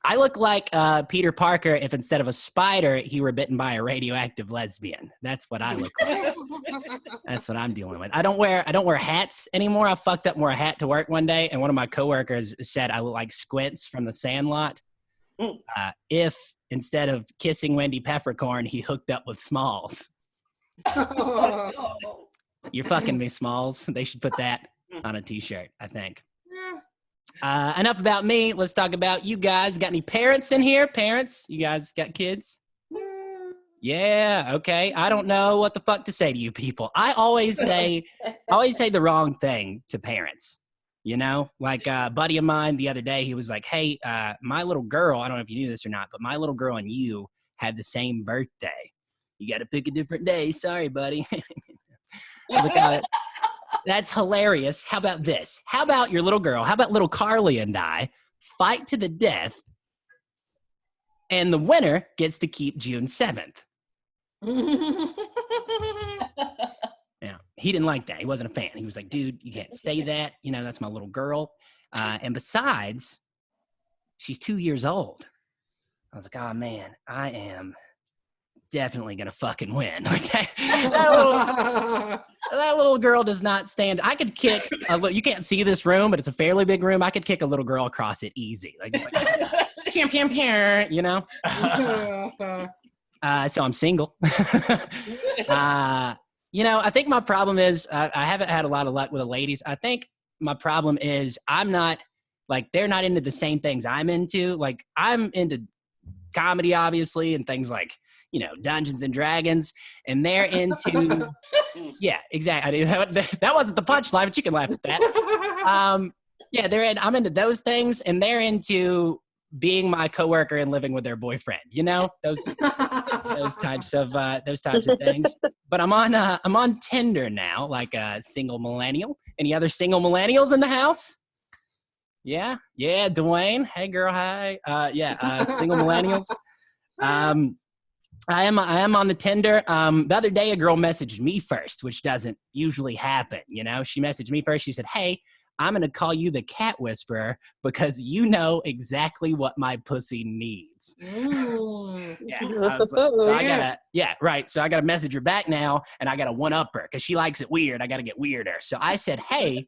I look like Peter Parker if instead of a spider, he were bitten by a radioactive lesbian. That's what I look like. That's what I'm dealing with. I don't wear hats anymore. I fucked up and wore a hat to work one day, and one of my coworkers said I look like Squints from The Sandlot. If instead of kissing Wendy Peppercorn, he hooked up with Smalls. You're fucking me, Smalls. They should put that on a t-shirt, I think. Enough about me. Let's talk about you guys. Got any parents in here? Parents? You guys got kids? Yeah, okay. I don't know what the fuck to say to you people. I always say the wrong thing to parents. You know, like a buddy of mine the other day, he was like, hey, my little girl, I don't know if you knew this or not, but my little girl and you had the same birthday. You got to pick a different day. Sorry, buddy. I was like, that's hilarious. How about this? How about your little girl? How about little Carly and I fight to the death, and the winner gets to keep June 7th? Yeah, he didn't like that. He wasn't a fan. He was like, dude, you can't say that. You know, that's my little girl. And besides, she's 2 years old. I was like, oh, man, I am definitely going to fucking win. Okay. That little girl does not stand. I could kick you can't see this room, but it's a fairly big room. I could kick a little girl across it easy. Like, just like, you know? So I'm single. You know, I think my problem is I haven't had a lot of luck with the ladies. I think my problem is I'm not, like, they're not into the same things I'm into. Like, I'm into comedy, obviously, and things like, you know, Dungeons and Dragons, and they're into, yeah, exactly. That wasn't the punchline, but you can laugh at that. Yeah, I'm into those things, and they're into being my coworker and living with their boyfriend. You know, those types of things. But I'm on Tinder now, like a single millennial. Any other single millennials in the house? Yeah, Dwayne. Hey, girl, hi. Single millennials. I am on the Tinder. The other day, a girl messaged me first, which doesn't usually happen. You know, she messaged me first. She said, hey, I'm going to call you the cat whisperer because you know exactly what my pussy needs. Yeah. So I got to message her back now, and I got to one-up her because she likes it weird. I got to get weirder. So I said, hey,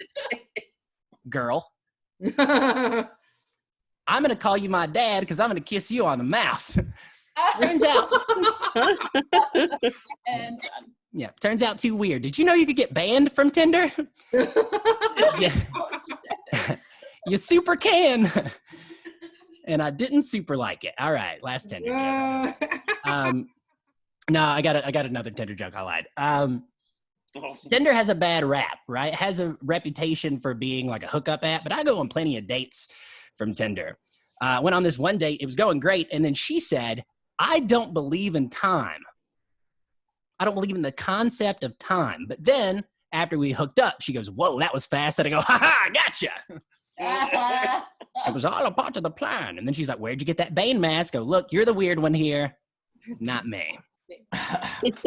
girl, I'm going to call you my dad because I'm going to kiss you on the mouth. Turns out. And yeah, turns out too weird. Did you know you could get banned from Tinder? Yeah. You super can. And I didn't super like it. All right, last Tinder joke. No, I got another Tinder joke. I lied. Tinder has a bad rap, right? It has a reputation for being like a hookup app, but I go on plenty of dates from Tinder. Went on this one date. It was going great. And then she said, I don't believe in time. I don't believe in the concept of time. But then after we hooked up, she goes, whoa, that was fast. And I go, ha, gotcha. It was all a part of the plan. And then she's like, where'd you get that Bane mask? I go, look, you're the weird one here, not me. It's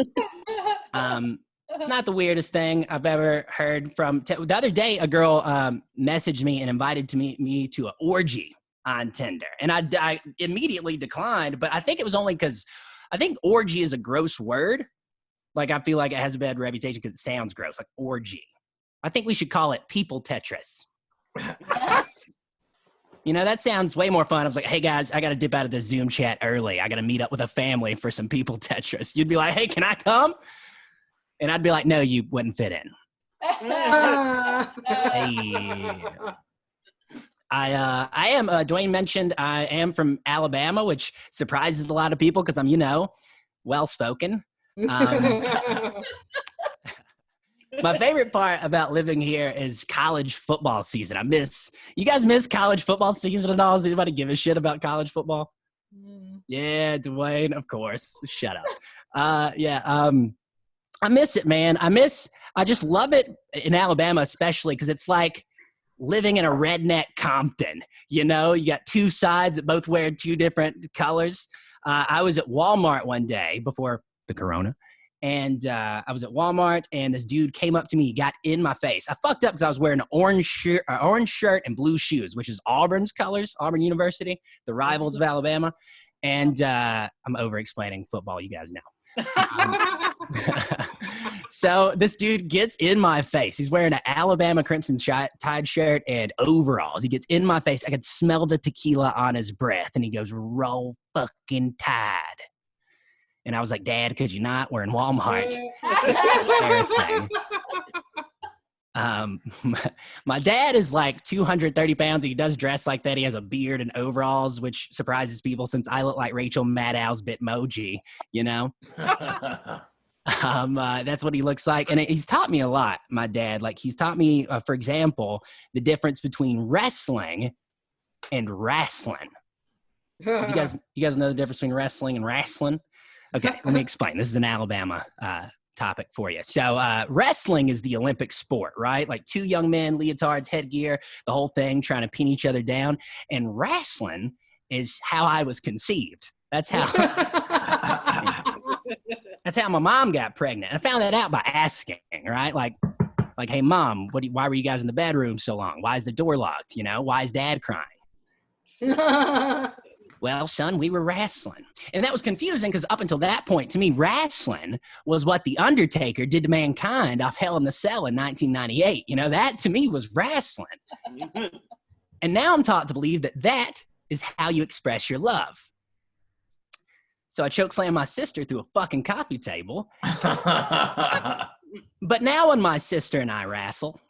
not the weirdest thing I've ever heard from. The other day, a girl messaged me and invited me to an orgy on Tinder. And I immediately declined, but I think it was only because I think orgy is a gross word. Like, I feel like it has a bad reputation because it sounds gross, like orgy. I think we should call it people Tetris. You know, that sounds way more fun. I was like, hey guys, I got to dip out of the Zoom chat early. I got to meet up with a family for some people Tetris. You'd be like, hey, can I come? And I'd be like, no, you wouldn't fit in. Hey. I am, Dwayne mentioned I am from Alabama, which surprises a lot of people because I'm, you know, well-spoken. My favorite part about living here is college football season. You guys miss college football season at all? Does anybody give a shit about college football? Yeah, Dwayne, of course. Shut up. I miss it, man. I just love it in Alabama, especially because it's like living in a redneck Compton. You know, you got two sides that both wear two different colors. I was at Walmart one day before the corona, And I was at Walmart, and this dude came up to me, got in my face. I fucked up because I was wearing an orange shirt and blue shoes, which is Auburn's colors, Auburn University, the rivals of Alabama. And I'm over-explaining football, you guys know. So this dude gets in my face. He's wearing an Alabama Crimson Tide shirt and overalls. He gets in my face. I could smell the tequila on his breath, and he goes, "Roll fucking Tide." And I was like, "Dad, could you not? We're in Walmart." Embarrassing. My dad is like 230 pounds. He does dress like that. He has a beard and overalls, which surprises people since I look like Rachel Maddow's Bitmoji, you know? That's what he looks like. And he's taught me a lot, my dad. Like, he's taught me, for example, the difference between wrestling and wrestling. You guys know the difference between wrestling and wrestling? Okay, let me explain. This is an Alabama topic for you. So wrestling is the Olympic sport, right? Like two young men, leotards, headgear, the whole thing, trying to pin each other down. And wrestling is how I was conceived. That's how that's how my mom got pregnant. I found that out by asking, right? Like, hey, Mom, why were you guys in the bedroom so long? Why is the door locked? You know, why is Dad crying? Well, son, we were wrestling. And that was confusing because up until that point, to me, wrestling was what The Undertaker did to mankind off Hell in the Cell in 1998. You know, that to me was wrestling. And now I'm taught to believe that is how you express your love. So I chokeslammed my sister through a fucking coffee table. But now when my sister and I wrestle,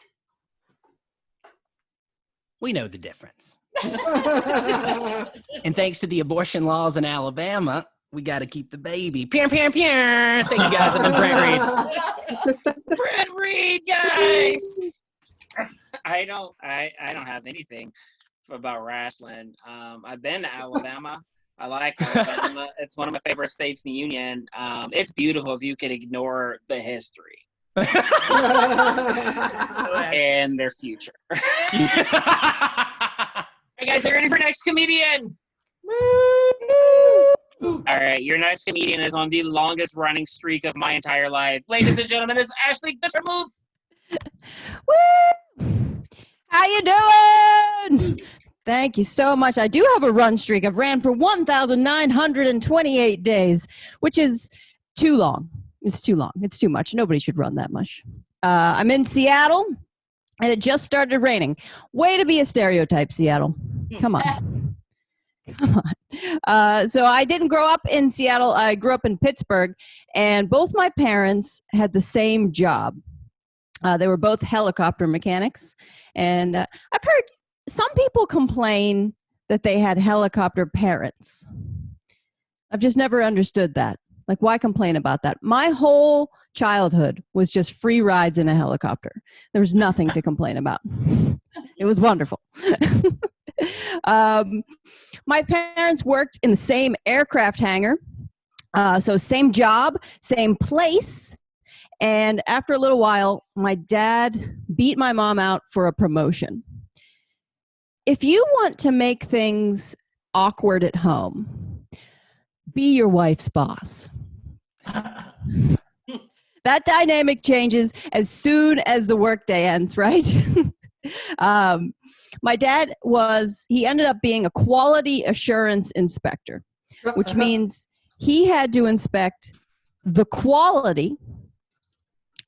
we know the difference. And thanks to the abortion laws in Alabama, we got to keep the baby. Pew, pew, pew. Thank you guys. I've been Brent Reed. Brent Reed, guys. I don't have anything about wrestling. I've been to Alabama. I like Alabama. It's one of my favorite states in the union. It's beautiful if you can ignore the history and their future. Hey guys, are you ready for next comedian? All right, your next comedian is on the longest running streak of my entire life. Ladies and gentlemen, it's Ashley Gutermuth. Woo! How you doing? Thank you so much. I do have a run streak. I've ran for 1,928 days, which is too long. It's too long. It's too much. Nobody should run that much. I'm in Seattle, and it just started raining. Way to be a stereotype, Seattle. Come on. Come on. So I didn't grow up in Seattle. I grew up in Pittsburgh, and both my parents had the same job. They were both helicopter mechanics. And I've heard some people complain that they had helicopter parents. I've just never understood that. Like, why complain about that? My whole childhood was just free rides in a helicopter. There was nothing to complain about. It was wonderful. My parents worked in the same aircraft hangar. So same job, same place. And after a little while, my dad beat my mom out for a promotion. If you want to make things awkward at home, be your wife's boss. That dynamic changes as soon as the workday ends, right? My dad he ended up being a quality assurance inspector, which means he had to inspect the quality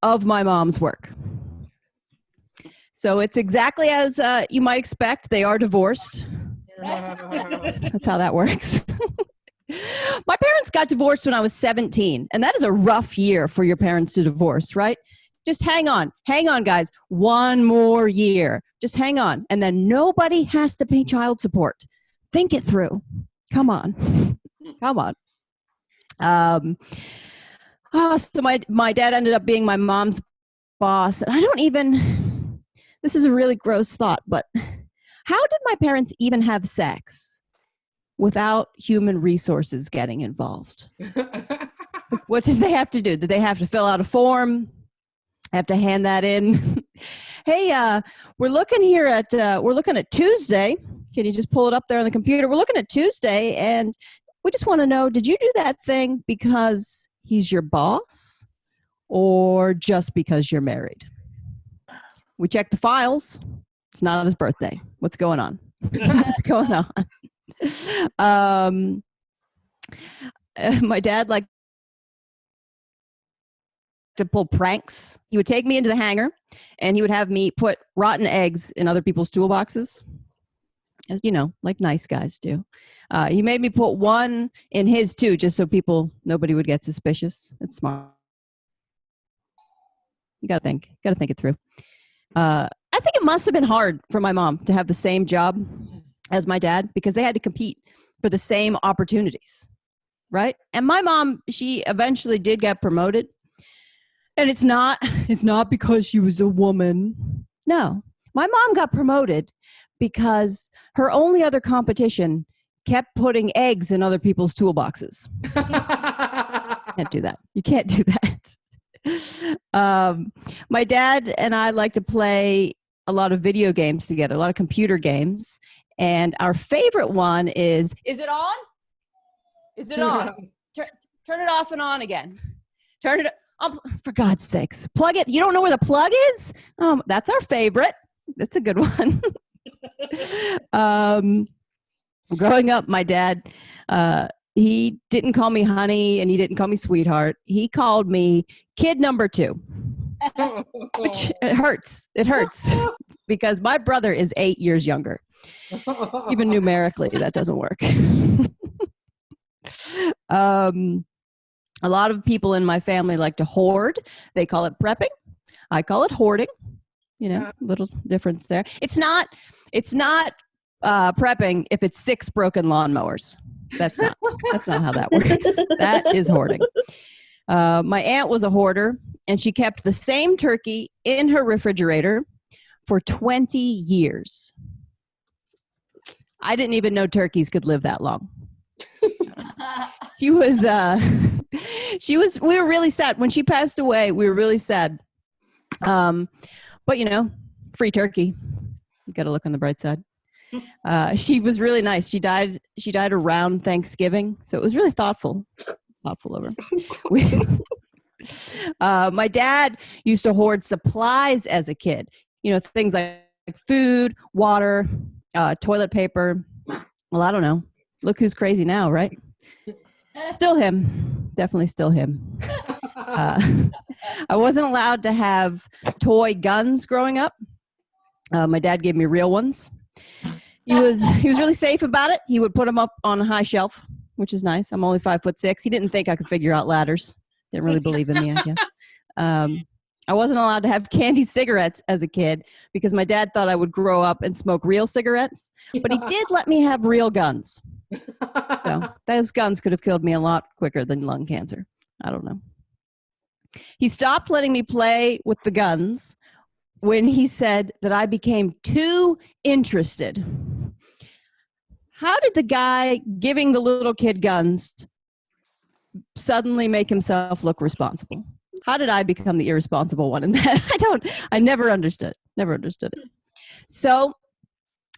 of my mom's work. So it's exactly as you might expect. They are divorced. That's how that works. My parents got divorced when I was 17, and that is a rough year for your parents to divorce, right? Just hang on, guys. One more year. Just hang on. And then nobody has to pay child support. Think it through. Come on. Come on. So my dad ended up being my mom's boss. And I don't even, this is a really gross thought, but how did my parents even have sex without human resources getting involved? What did they have to do? Did they have to fill out a form? Have to hand that in? Hey, we're looking at Tuesday. Can you just pull it up there on the computer? We're looking at Tuesday, and we just want to know, did you do that thing because he's your boss or just because you're married? We check the files. It's not his birthday. What's going on? What's going on? My dad liked to pull pranks. He would take me into the hangar and he would have me put rotten eggs in other people's toolboxes, as you know, like nice guys do. He made me put one in his too, just so nobody would get suspicious. It's smart. You gotta think it through. I think it must have been hard for my mom to have the same job as my dad because they had to compete for the same opportunities, right? And my mom, she eventually did get promoted. And it's not because she was a woman. No, my mom got promoted because her only other competition kept putting eggs in other people's toolboxes. Can't do that. You can't do that. My dad and I like to play a lot of video games together, a lot of computer games. And our favorite one is it on? Is it on? Turn it off and on again. Turn it for God's sakes, plug it. You don't know where the plug is? That's our favorite. That's a good one. Growing up, my dad, he didn't call me honey and he didn't call me sweetheart. He called me kid number 2, which it hurts. It hurts because my brother is 8 years younger. Even numerically, that doesn't work. A lot of people in my family like to hoard. They call it prepping. I call it hoarding. You know, little difference there. It's not prepping if it's 6 broken lawnmowers. That's not how that works. That is hoarding. My aunt was a hoarder, and she kept the same turkey in her refrigerator for 20 years. I didn't even know turkeys could live that long. We were really sad. When she passed away, we were really sad. But you know, free turkey. You got to look on the bright side. She was really nice. She died around Thanksgiving. So it was really thoughtful of her. My dad used to hoard supplies as a kid. You know, things like food, water, toilet paper. Well, I don't know. Look who's crazy now, right? Still him. Definitely still him. I wasn't allowed to have toy guns growing up. My dad gave me real ones. He was really safe about it. He would put them up on a high shelf, which is nice. I'm only 5'6". He didn't think I could figure out ladders. Didn't really believe in me, I guess. I wasn't allowed to have candy cigarettes as a kid because my dad thought I would grow up and smoke real cigarettes, but he did let me have real guns. So those guns could have killed me a lot quicker than lung cancer. I don't know. He stopped letting me play with the guns when he said that I became too interested. How did the guy giving the little kid guns suddenly make himself look responsible? How did I become the irresponsible one in that? I never understood it. So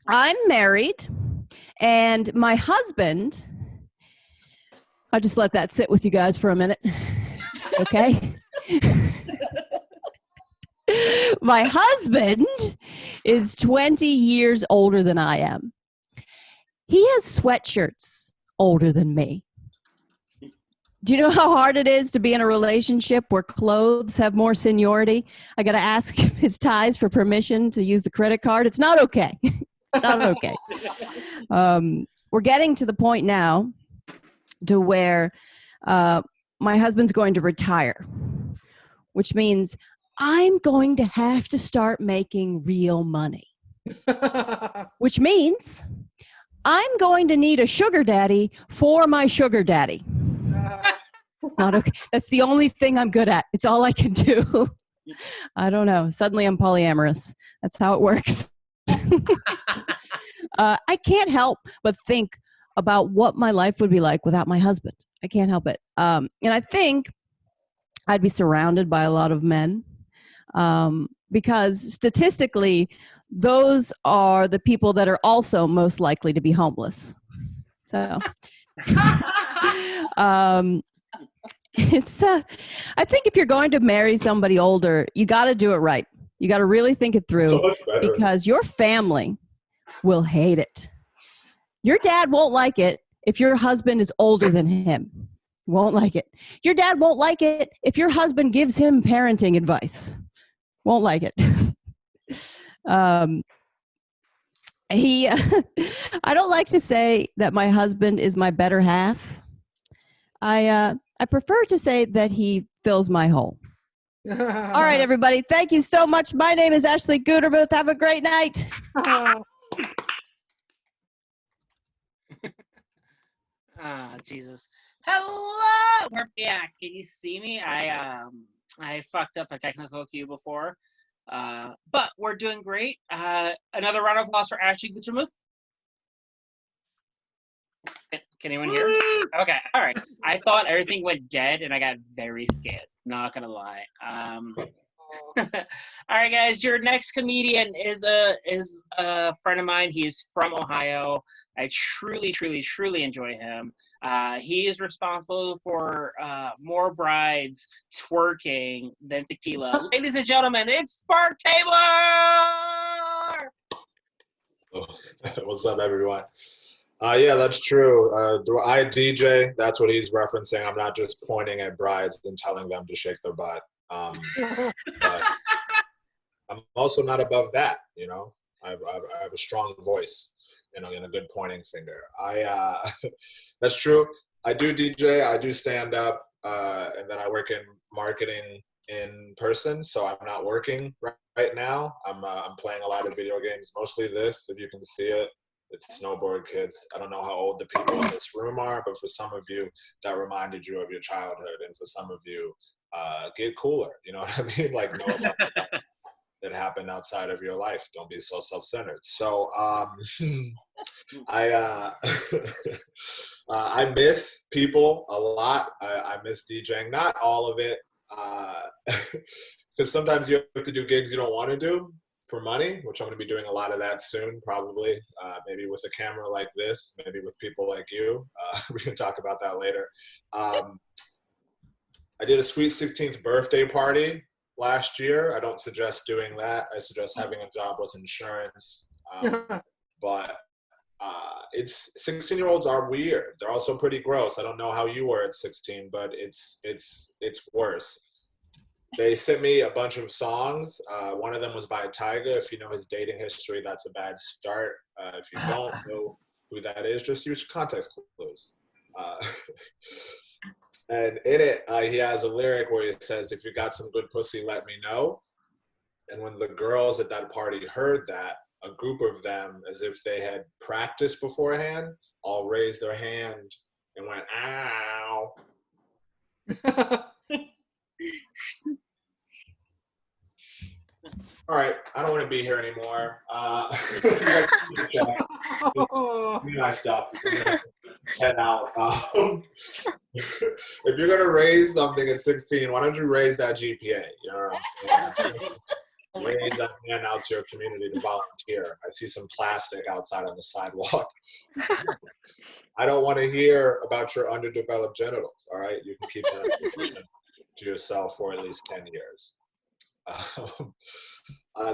I'm married, and my husband, I'll just let that sit with you guys for a minute. Okay. My husband is 20 years older than I am. He has sweatshirts older than me. Do you know how hard it is to be in a relationship where clothes have more seniority? I got to ask his ties for permission to use the credit card. It's not okay. It's not okay. We're getting to the point now to where my husband's going to retire, which means I'm going to have to start making real money, which means I'm going to need a sugar daddy for my sugar daddy. It's not okay. That's the only thing I'm good at. It's all I can do. I don't know. Suddenly I'm polyamorous. That's how it works. I can't help but think about what my life would be like without my husband. I can't help it. And I think I'd be surrounded by a lot of men because statistically, those are the people that are also most likely to be homeless. So, It's I think if you're going to marry somebody older, you got to do it right. You got to really think it through So much better. because your family will hate it. Your dad won't like it if your husband is older than him. Won't like it. Your dad won't like it if your husband gives him parenting advice. Won't like it. He I don't like to say that my husband is my better half. I prefer to say that he fills my hole. All right, everybody. Thank you so much. My name is Ashley Gutermuth. Have a great night. Ah, Jesus. Hello, we're back. Can you see me? I fucked up a technical cue before, but we're doing great. Another round of applause for Ashley Gutermuth. Can anyone hear? Okay, all right. I thought everything went dead, and I got very scared. Not gonna lie. All right, guys. Your next comedian is a friend of mine. He's from Ohio. I truly, truly, truly enjoy him. He is responsible for more brides twerking than tequila. Ladies and gentlemen, it's Spark Tabor! What's up, everyone? Yeah, that's true. Do I DJ? That's what he's referencing. I'm not just pointing at brides and telling them to shake their butt. But I'm also not above that, you know. I have a strong voice, you know, and a good pointing finger. That's true. I do DJ. I do stand up, and then I work in marketing in person. So I'm not working right now. I'm playing a lot of video games, mostly this, if you can see it. It's Snowboard Kids. I don't know how old the people in this room are, but for some of you, that reminded you of your childhood. And for some of you, get cooler. You know what I mean? Like, know about that happened outside of your life. Don't be so self-centered. So I miss people a lot. I miss DJing. Not all of it. Because sometimes you have to do gigs you don't want to do for money, which I'm going to be doing a lot of that soon, probably. Maybe with a camera like this, maybe with people like you. We can talk about that later. I did a sweet 16th birthday party last year. I don't suggest doing that. I suggest having a job with insurance. But it's 16-year-olds are weird. They're also pretty gross. I don't know how you were at 16, but it's worse. They sent me a bunch of songs. One of them was by Tyga. If you know his dating history, that's a bad start. If you don't know who that is, just use context clues. And in it, he has a lyric where he says, "If you got some good pussy, let me know." And when the girls at that party heard that, a group of them, as if they had practiced beforehand, all raised their hand and went, "Ow." All right, I don't want to be here anymore. My stuff. Head out. If you're gonna raise something at 16, why don't you raise that GPA? You know what I'm saying? Raise that hand out to your community to volunteer. I see some plastic outside on the sidewalk. I don't want to hear about your underdeveloped genitals. All right, you can keep that to yourself for at least 10 years.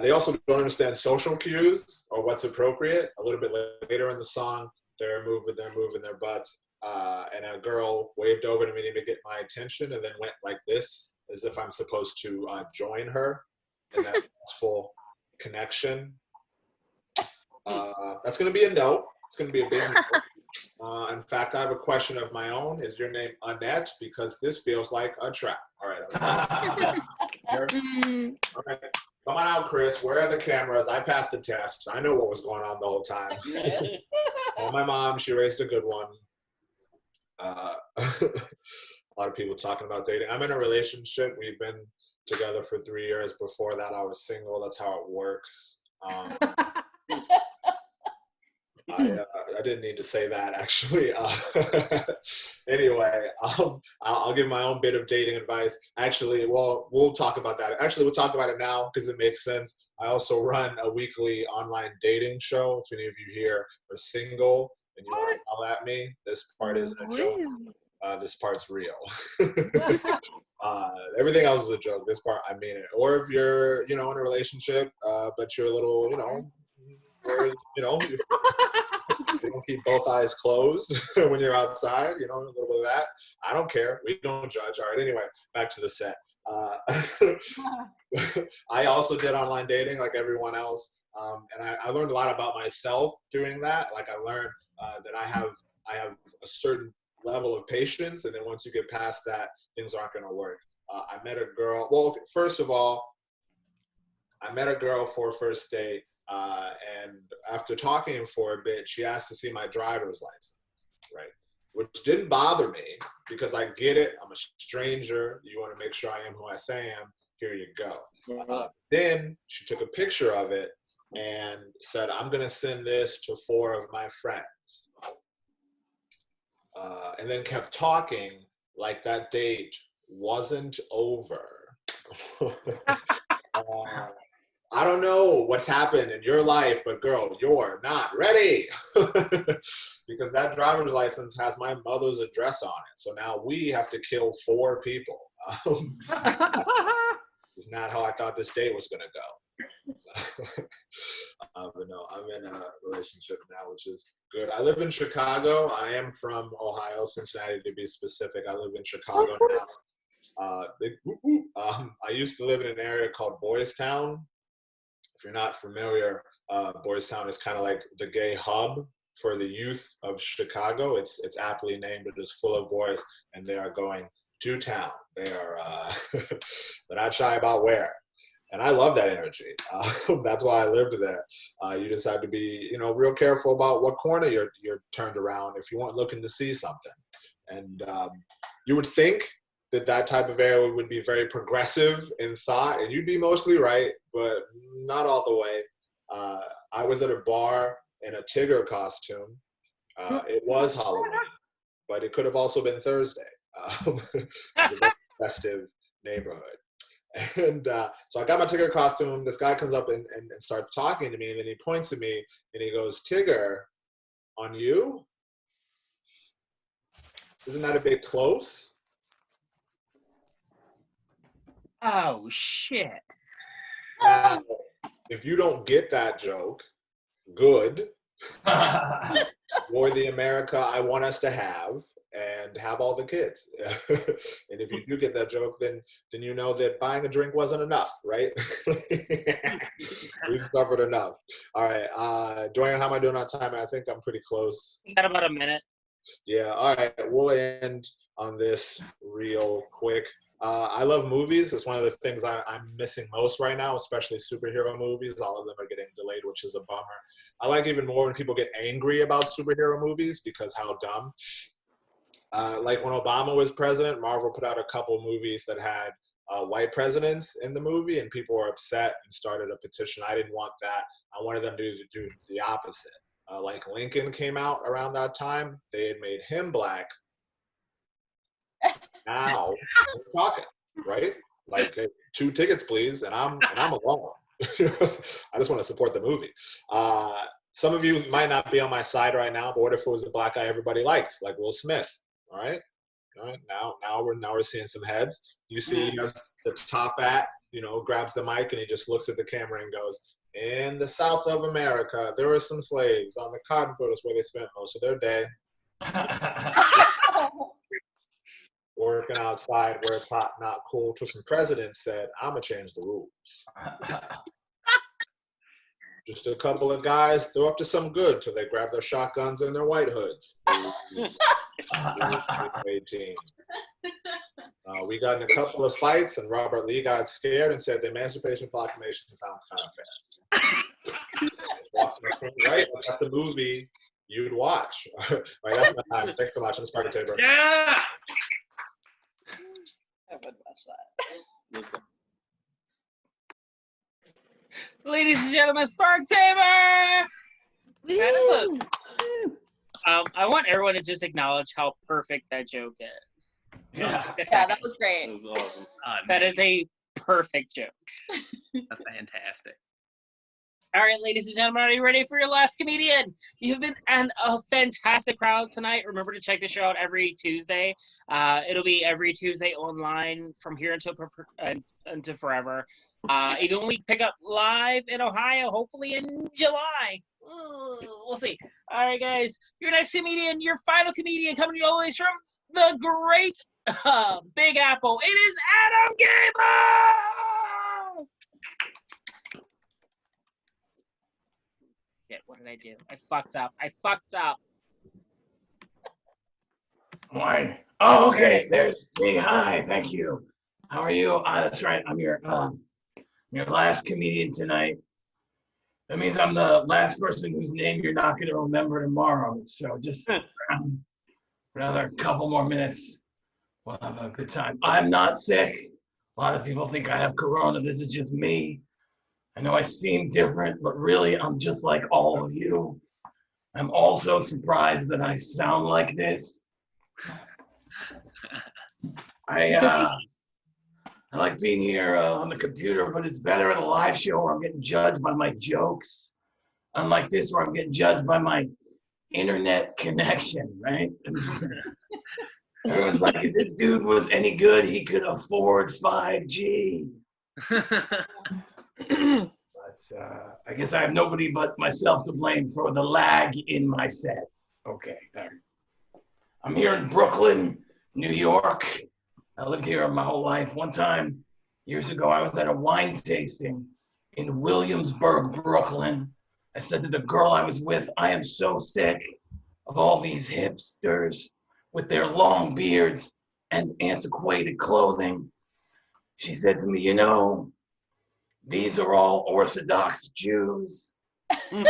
They also don't understand social cues or what's appropriate. A little bit later in the song, they're moving their butts, and a girl waved over to me to get my attention and then went like this, as if I'm supposed to join her in that full connection. That's going to be a no. It's going to be a big no. In fact, I have a question of my own. Is your name Annette? Because this feels like a trap. All right. All right. Come on out, Chris. Where are the cameras? I passed the test. I know what was going on the whole time. Well, my mom, she raised a good one. A lot of people talking about dating. I'm in a relationship. We've been together for 3 years. Before that, I was single. That's how it works. I didn't need to say that, actually. Anyway, I'll give my own bit of dating advice. Actually, well, we'll talk about that. Actually, we'll talk about it now because it makes sense. I also run a weekly online dating show. If any of you here are single and you want to yell at me, this part isn't a joke. this part's real. Everything else is a joke. This part, I mean it. Or if you're, in a relationship, but you're a little, or, you don't keep both eyes closed when you're outside, a little bit of that. I don't care. We don't judge. All right, anyway, back to the set. I also did online dating like everyone else. And I learned a lot about myself doing that. Like I learned that I have a certain level of patience, and then once you get past that, things aren't going to work. I met a girl. Well, first of all, I met a girl for a first date, and after talking for a bit, she asked to see my driver's license, right? Which didn't bother me because I get it. I'm a stranger. You want to make sure I am who I say I am. Here you go. Then she took a picture of it and said, I'm going to send this to 4 of my friends. And then kept talking like that date wasn't over. I don't know what's happened in your life, but girl, you're not ready. Because that driver's license has my mother's address on it. So now we have to kill 4 people. It's not how I thought this date was going to go. But no, I'm in a relationship now, which is good. I live in Chicago. I am from Ohio, Cincinnati to be specific. I live in Chicago now. I used to live in an area called Boys Town. If you're not familiar, Boys Town is kind of like the gay hub for the youth of Chicago. It's aptly named. It is full of boys, and they are going to town. They are they're not shy about where. And I love that energy. That's why I lived there. You just have to be, real careful about what corner you're turned around if you weren't looking to see something. And you would think that type of area would be very progressive in thought, and you'd be mostly right, but not all the way. I was at a bar in a Tigger costume. It was Halloween, but it could have also been Thursday. It's a very festive neighborhood. And so I got my Tigger costume. This guy comes up and starts talking to me, and then he points at me and he goes, Tigger, on you? Isn't that a bit close? Oh, shit. Now, if you don't get that joke, good. You're the America I want us to have and have all the kids. And if you do get that joke, then you know that buying a drink wasn't enough, right? We've suffered enough. All right. Dwayne, how am I doing on time? I think I'm pretty close. You got about a minute. Yeah. All right. We'll end on this real quick. I love movies. It's one of the things I'm missing most right now, especially superhero movies. All of them are getting delayed, which is a bummer. I like even more when people get angry about superhero movies because how dumb. Like when Obama was president, Marvel put out a couple movies that had white presidents in the movie, and people were upset and started a petition. I didn't want that. I wanted them to do the opposite. Like Lincoln came out around that time. They had made him black. Now we're talking, right? Like 2 tickets, please, and I'm alone. I just want to support the movie. Some of you might not be on my side right now, but what if it was a black guy everybody liked, like Will Smith? All right. Now we're seeing some heads. You see, he has the top hat, grabs the mic and he just looks at the camera and goes, "In the South of America, there were some slaves on the cotton fields where they spent most of their day." Working outside where it's hot, not cool, till some president said, "I'm gonna change the rules." Just a couple of guys, they're up to some good till they grab their shotguns and their white hoods. 18. We got in a couple of fights, and Robert Lee got scared and said the Emancipation Proclamation sounds kind of fair. Right? That's a movie you'd watch. Right, that's my time. Thanks so much. I'm Sparky Tabor. Yeah! I would watch that. Ladies and gentlemen, Spark Tabor! I want everyone to just acknowledge how perfect that joke is. Yeah, that was great. That was awesome. That is a perfect joke. Fantastic. All right, ladies and gentlemen, are you ready for your last comedian? You've been a fantastic crowd tonight. Remember to check the show out every Tuesday. It'll be every Tuesday online from here until forever. Even when we pick up live in Ohio, hopefully in July. Ooh, we'll see. All right, guys. Your next comedian, your final comedian, coming to you always from the great Big Apple. It is Adam Gabel! What did I do? I fucked up. Why? Oh, okay. There's me. Hi. Thank you. How are you? That's right. I'm your last comedian tonight. That means I'm the last person whose name you're not going to remember tomorrow. So just for another couple more minutes, we'll have a good time. I'm not sick. A lot of people think I have corona. This is just me. I know I seem different, but really I'm just like all of you. I'm also surprised that I sound like this. I like being here on the computer, but it's better at a live show where I'm getting judged by my jokes. Unlike this, where I'm getting judged by my internet connection, right? Everyone's like, if this dude was any good, he could afford 5G. But I guess I have nobody but myself to blame for the lag in my set. Okay, all right. I'm here in Brooklyn, New York. I lived here my whole life. One time, years ago, I was at a wine tasting in Williamsburg, Brooklyn. I said to the girl I was with, I am so sick of all these hipsters with their long beards and antiquated clothing. She said to me, you know, these are all Orthodox Jews. You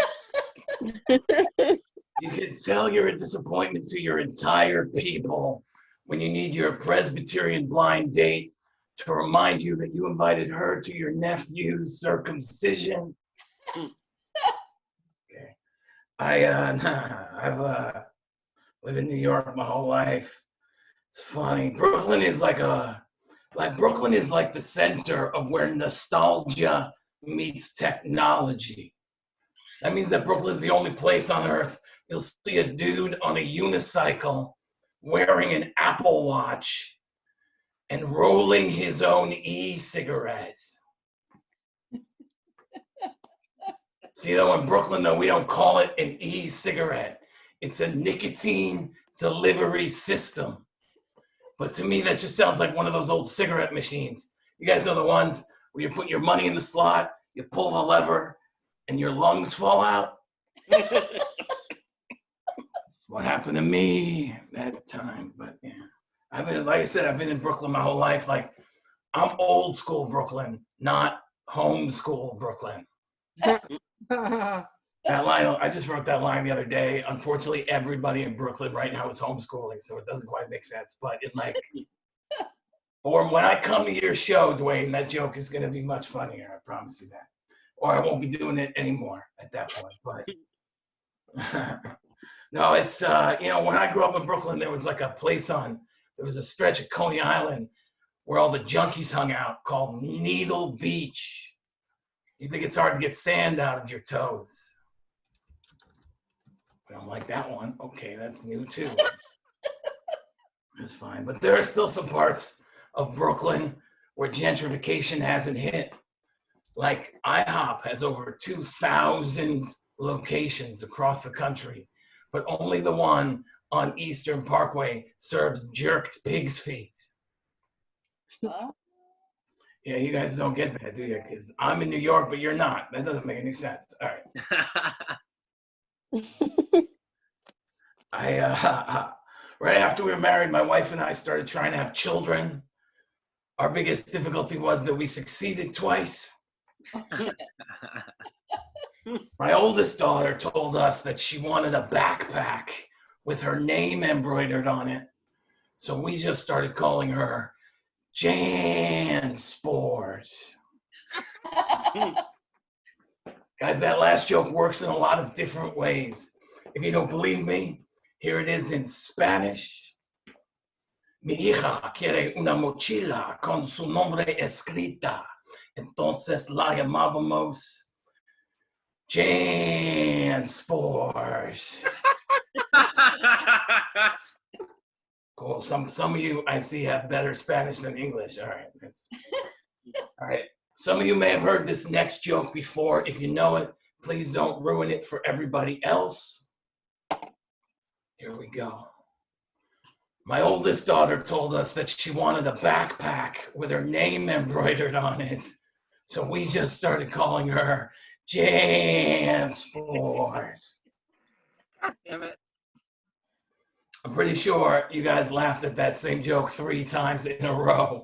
can tell you're a disappointment to your entire people when you need your Presbyterian blind date to remind you that you invited her to your nephew's circumcision. Okay. I've lived in New York my whole life. It's funny. Brooklyn is like the center of where nostalgia meets technology. That means that Brooklyn is the only place on earth you'll see a dude on a unicycle wearing an Apple Watch and rolling his own e-cigarettes. See, though, in Brooklyn, though, we don't call it an e-cigarette. It's a nicotine delivery system. But to me, that just sounds like one of those old cigarette machines. You guys know the ones where you put your money in the slot, you pull the lever, and your lungs fall out? What happened to me that time? But yeah, like I said, I've been in Brooklyn my whole life. Like, I'm old school Brooklyn, not homeschool Brooklyn. That line, I just wrote that line the other day. Unfortunately, everybody in Brooklyn right now is homeschooling, so it doesn't quite make sense. But or when I come to your show, Dwayne, that joke is going to be much funnier. I promise you that. Or I won't be doing it anymore at that point. But no, it's when I grew up in Brooklyn, there was a stretch of Coney Island where all the junkies hung out called Needle Beach. You think it's hard to get sand out of your toes? I don't like that one. Okay, that's new too. That's fine. But there are still some parts of Brooklyn where gentrification hasn't hit. Like IHOP has over 2,000 locations across the country, but only the one on Eastern Parkway serves jerked pig's feet. Yeah, you guys don't get that, do you? Because I'm in New York, but you're not. That doesn't make any sense. All right. Right after we were married, my wife and I started trying to have children. Our biggest difficulty was that we succeeded twice. My oldest daughter told us that she wanted a backpack with her name embroidered on it. So we just started calling her Jan Sport. Guys, that last joke works in a lot of different ways. If you don't believe me, here it is in Spanish. Mi hija quiere una mochila con su nombre escrita. Entonces la llamábamos Janspores. Cool. Some of you I see have better Spanish than English. All right. All right. Some of you may have heard this next joke before. If you know it, please don't ruin it for everybody else. Here we go. My oldest daughter told us that she wanted a backpack with her name embroidered on it. So we just started calling her Janspores. Damn it. I'm pretty sure you guys laughed at that same joke 3 times in a row.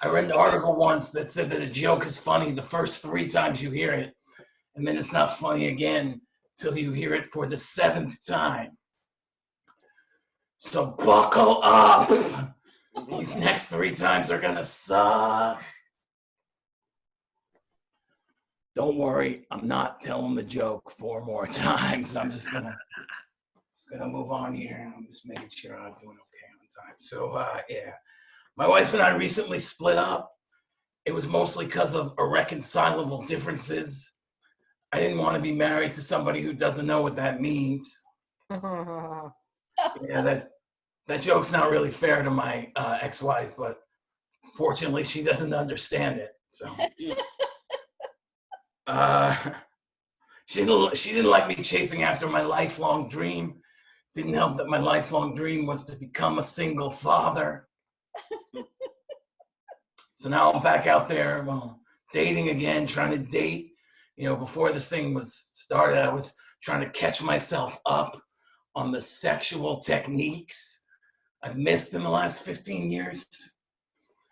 I read an article once that said that a joke is funny the first 3 times you hear it, and then it's not funny again till you hear it for the 7th time. So buckle up. These next 3 times are gonna suck. Don't worry, I'm not telling the joke 4 more times. I'm just gonna move on here. I'm just making sure I'm doing okay on time. So yeah, my wife and I recently split up. It was mostly because of irreconcilable differences. I didn't want to be married to somebody who doesn't know what that means. Yeah, that joke's not really fair to my ex-wife, but fortunately she doesn't understand it. So she didn't like me chasing after my lifelong dream. Didn't help that my lifelong dream was to become a single father. So now I'm back out there, dating again, trying to date. You know, before this thing was started, I was trying to catch myself up on the sexual techniques I've missed in the last 15 years.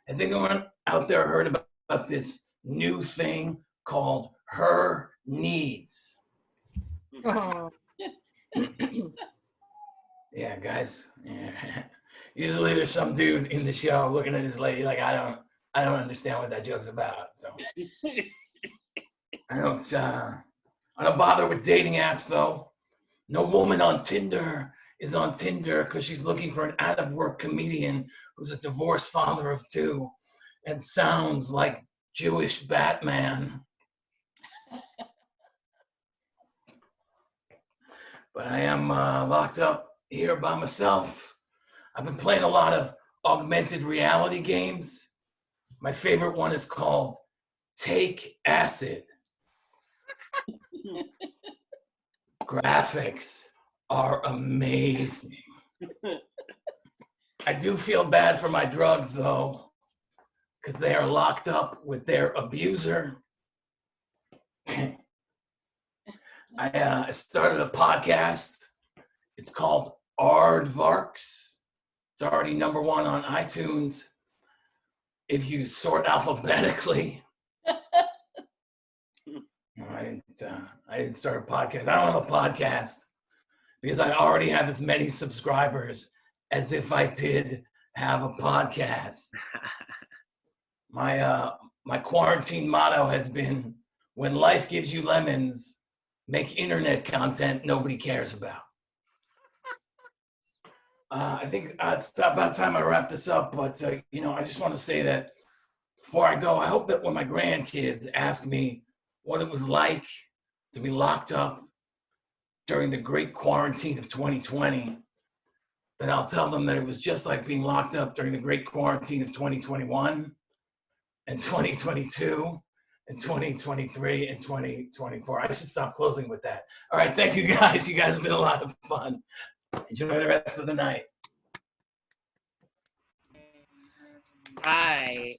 Has anyone out there heard about this new thing called her needs? Yeah, guys. Yeah. Usually there's some dude in the show looking at his lady like, I don't understand what that joke's about. So I don't bother with dating apps though. No woman on Tinder is on Tinder because she's looking for an out-of-work comedian who's a divorced father of 2 and sounds like Jewish Batman. But I am locked up here by myself. I've been playing a lot of augmented reality games. My favorite one is called Take Acid. Graphics are amazing. I do feel bad for my drugs though, because they are locked up with their abuser. I started a podcast. It's called Aardvarks. It's already #1 on iTunes. If you sort alphabetically. I didn't start a podcast. I don't have a podcast because I already have as many subscribers as if I did have a podcast. My quarantine motto has been, when life gives you lemons, make internet content nobody cares about. I think it's about time I wrap this up, but I just want to say that before I go, I hope that when my grandkids ask me what it was like to be locked up during the great quarantine of 2020, that I'll tell them that it was just like being locked up during the great quarantine of 2021 and 2022 and 2023 and 2024. I should stop closing with that. All right, thank you guys. You guys have been a lot of fun. Enjoy the rest of the night. Hi.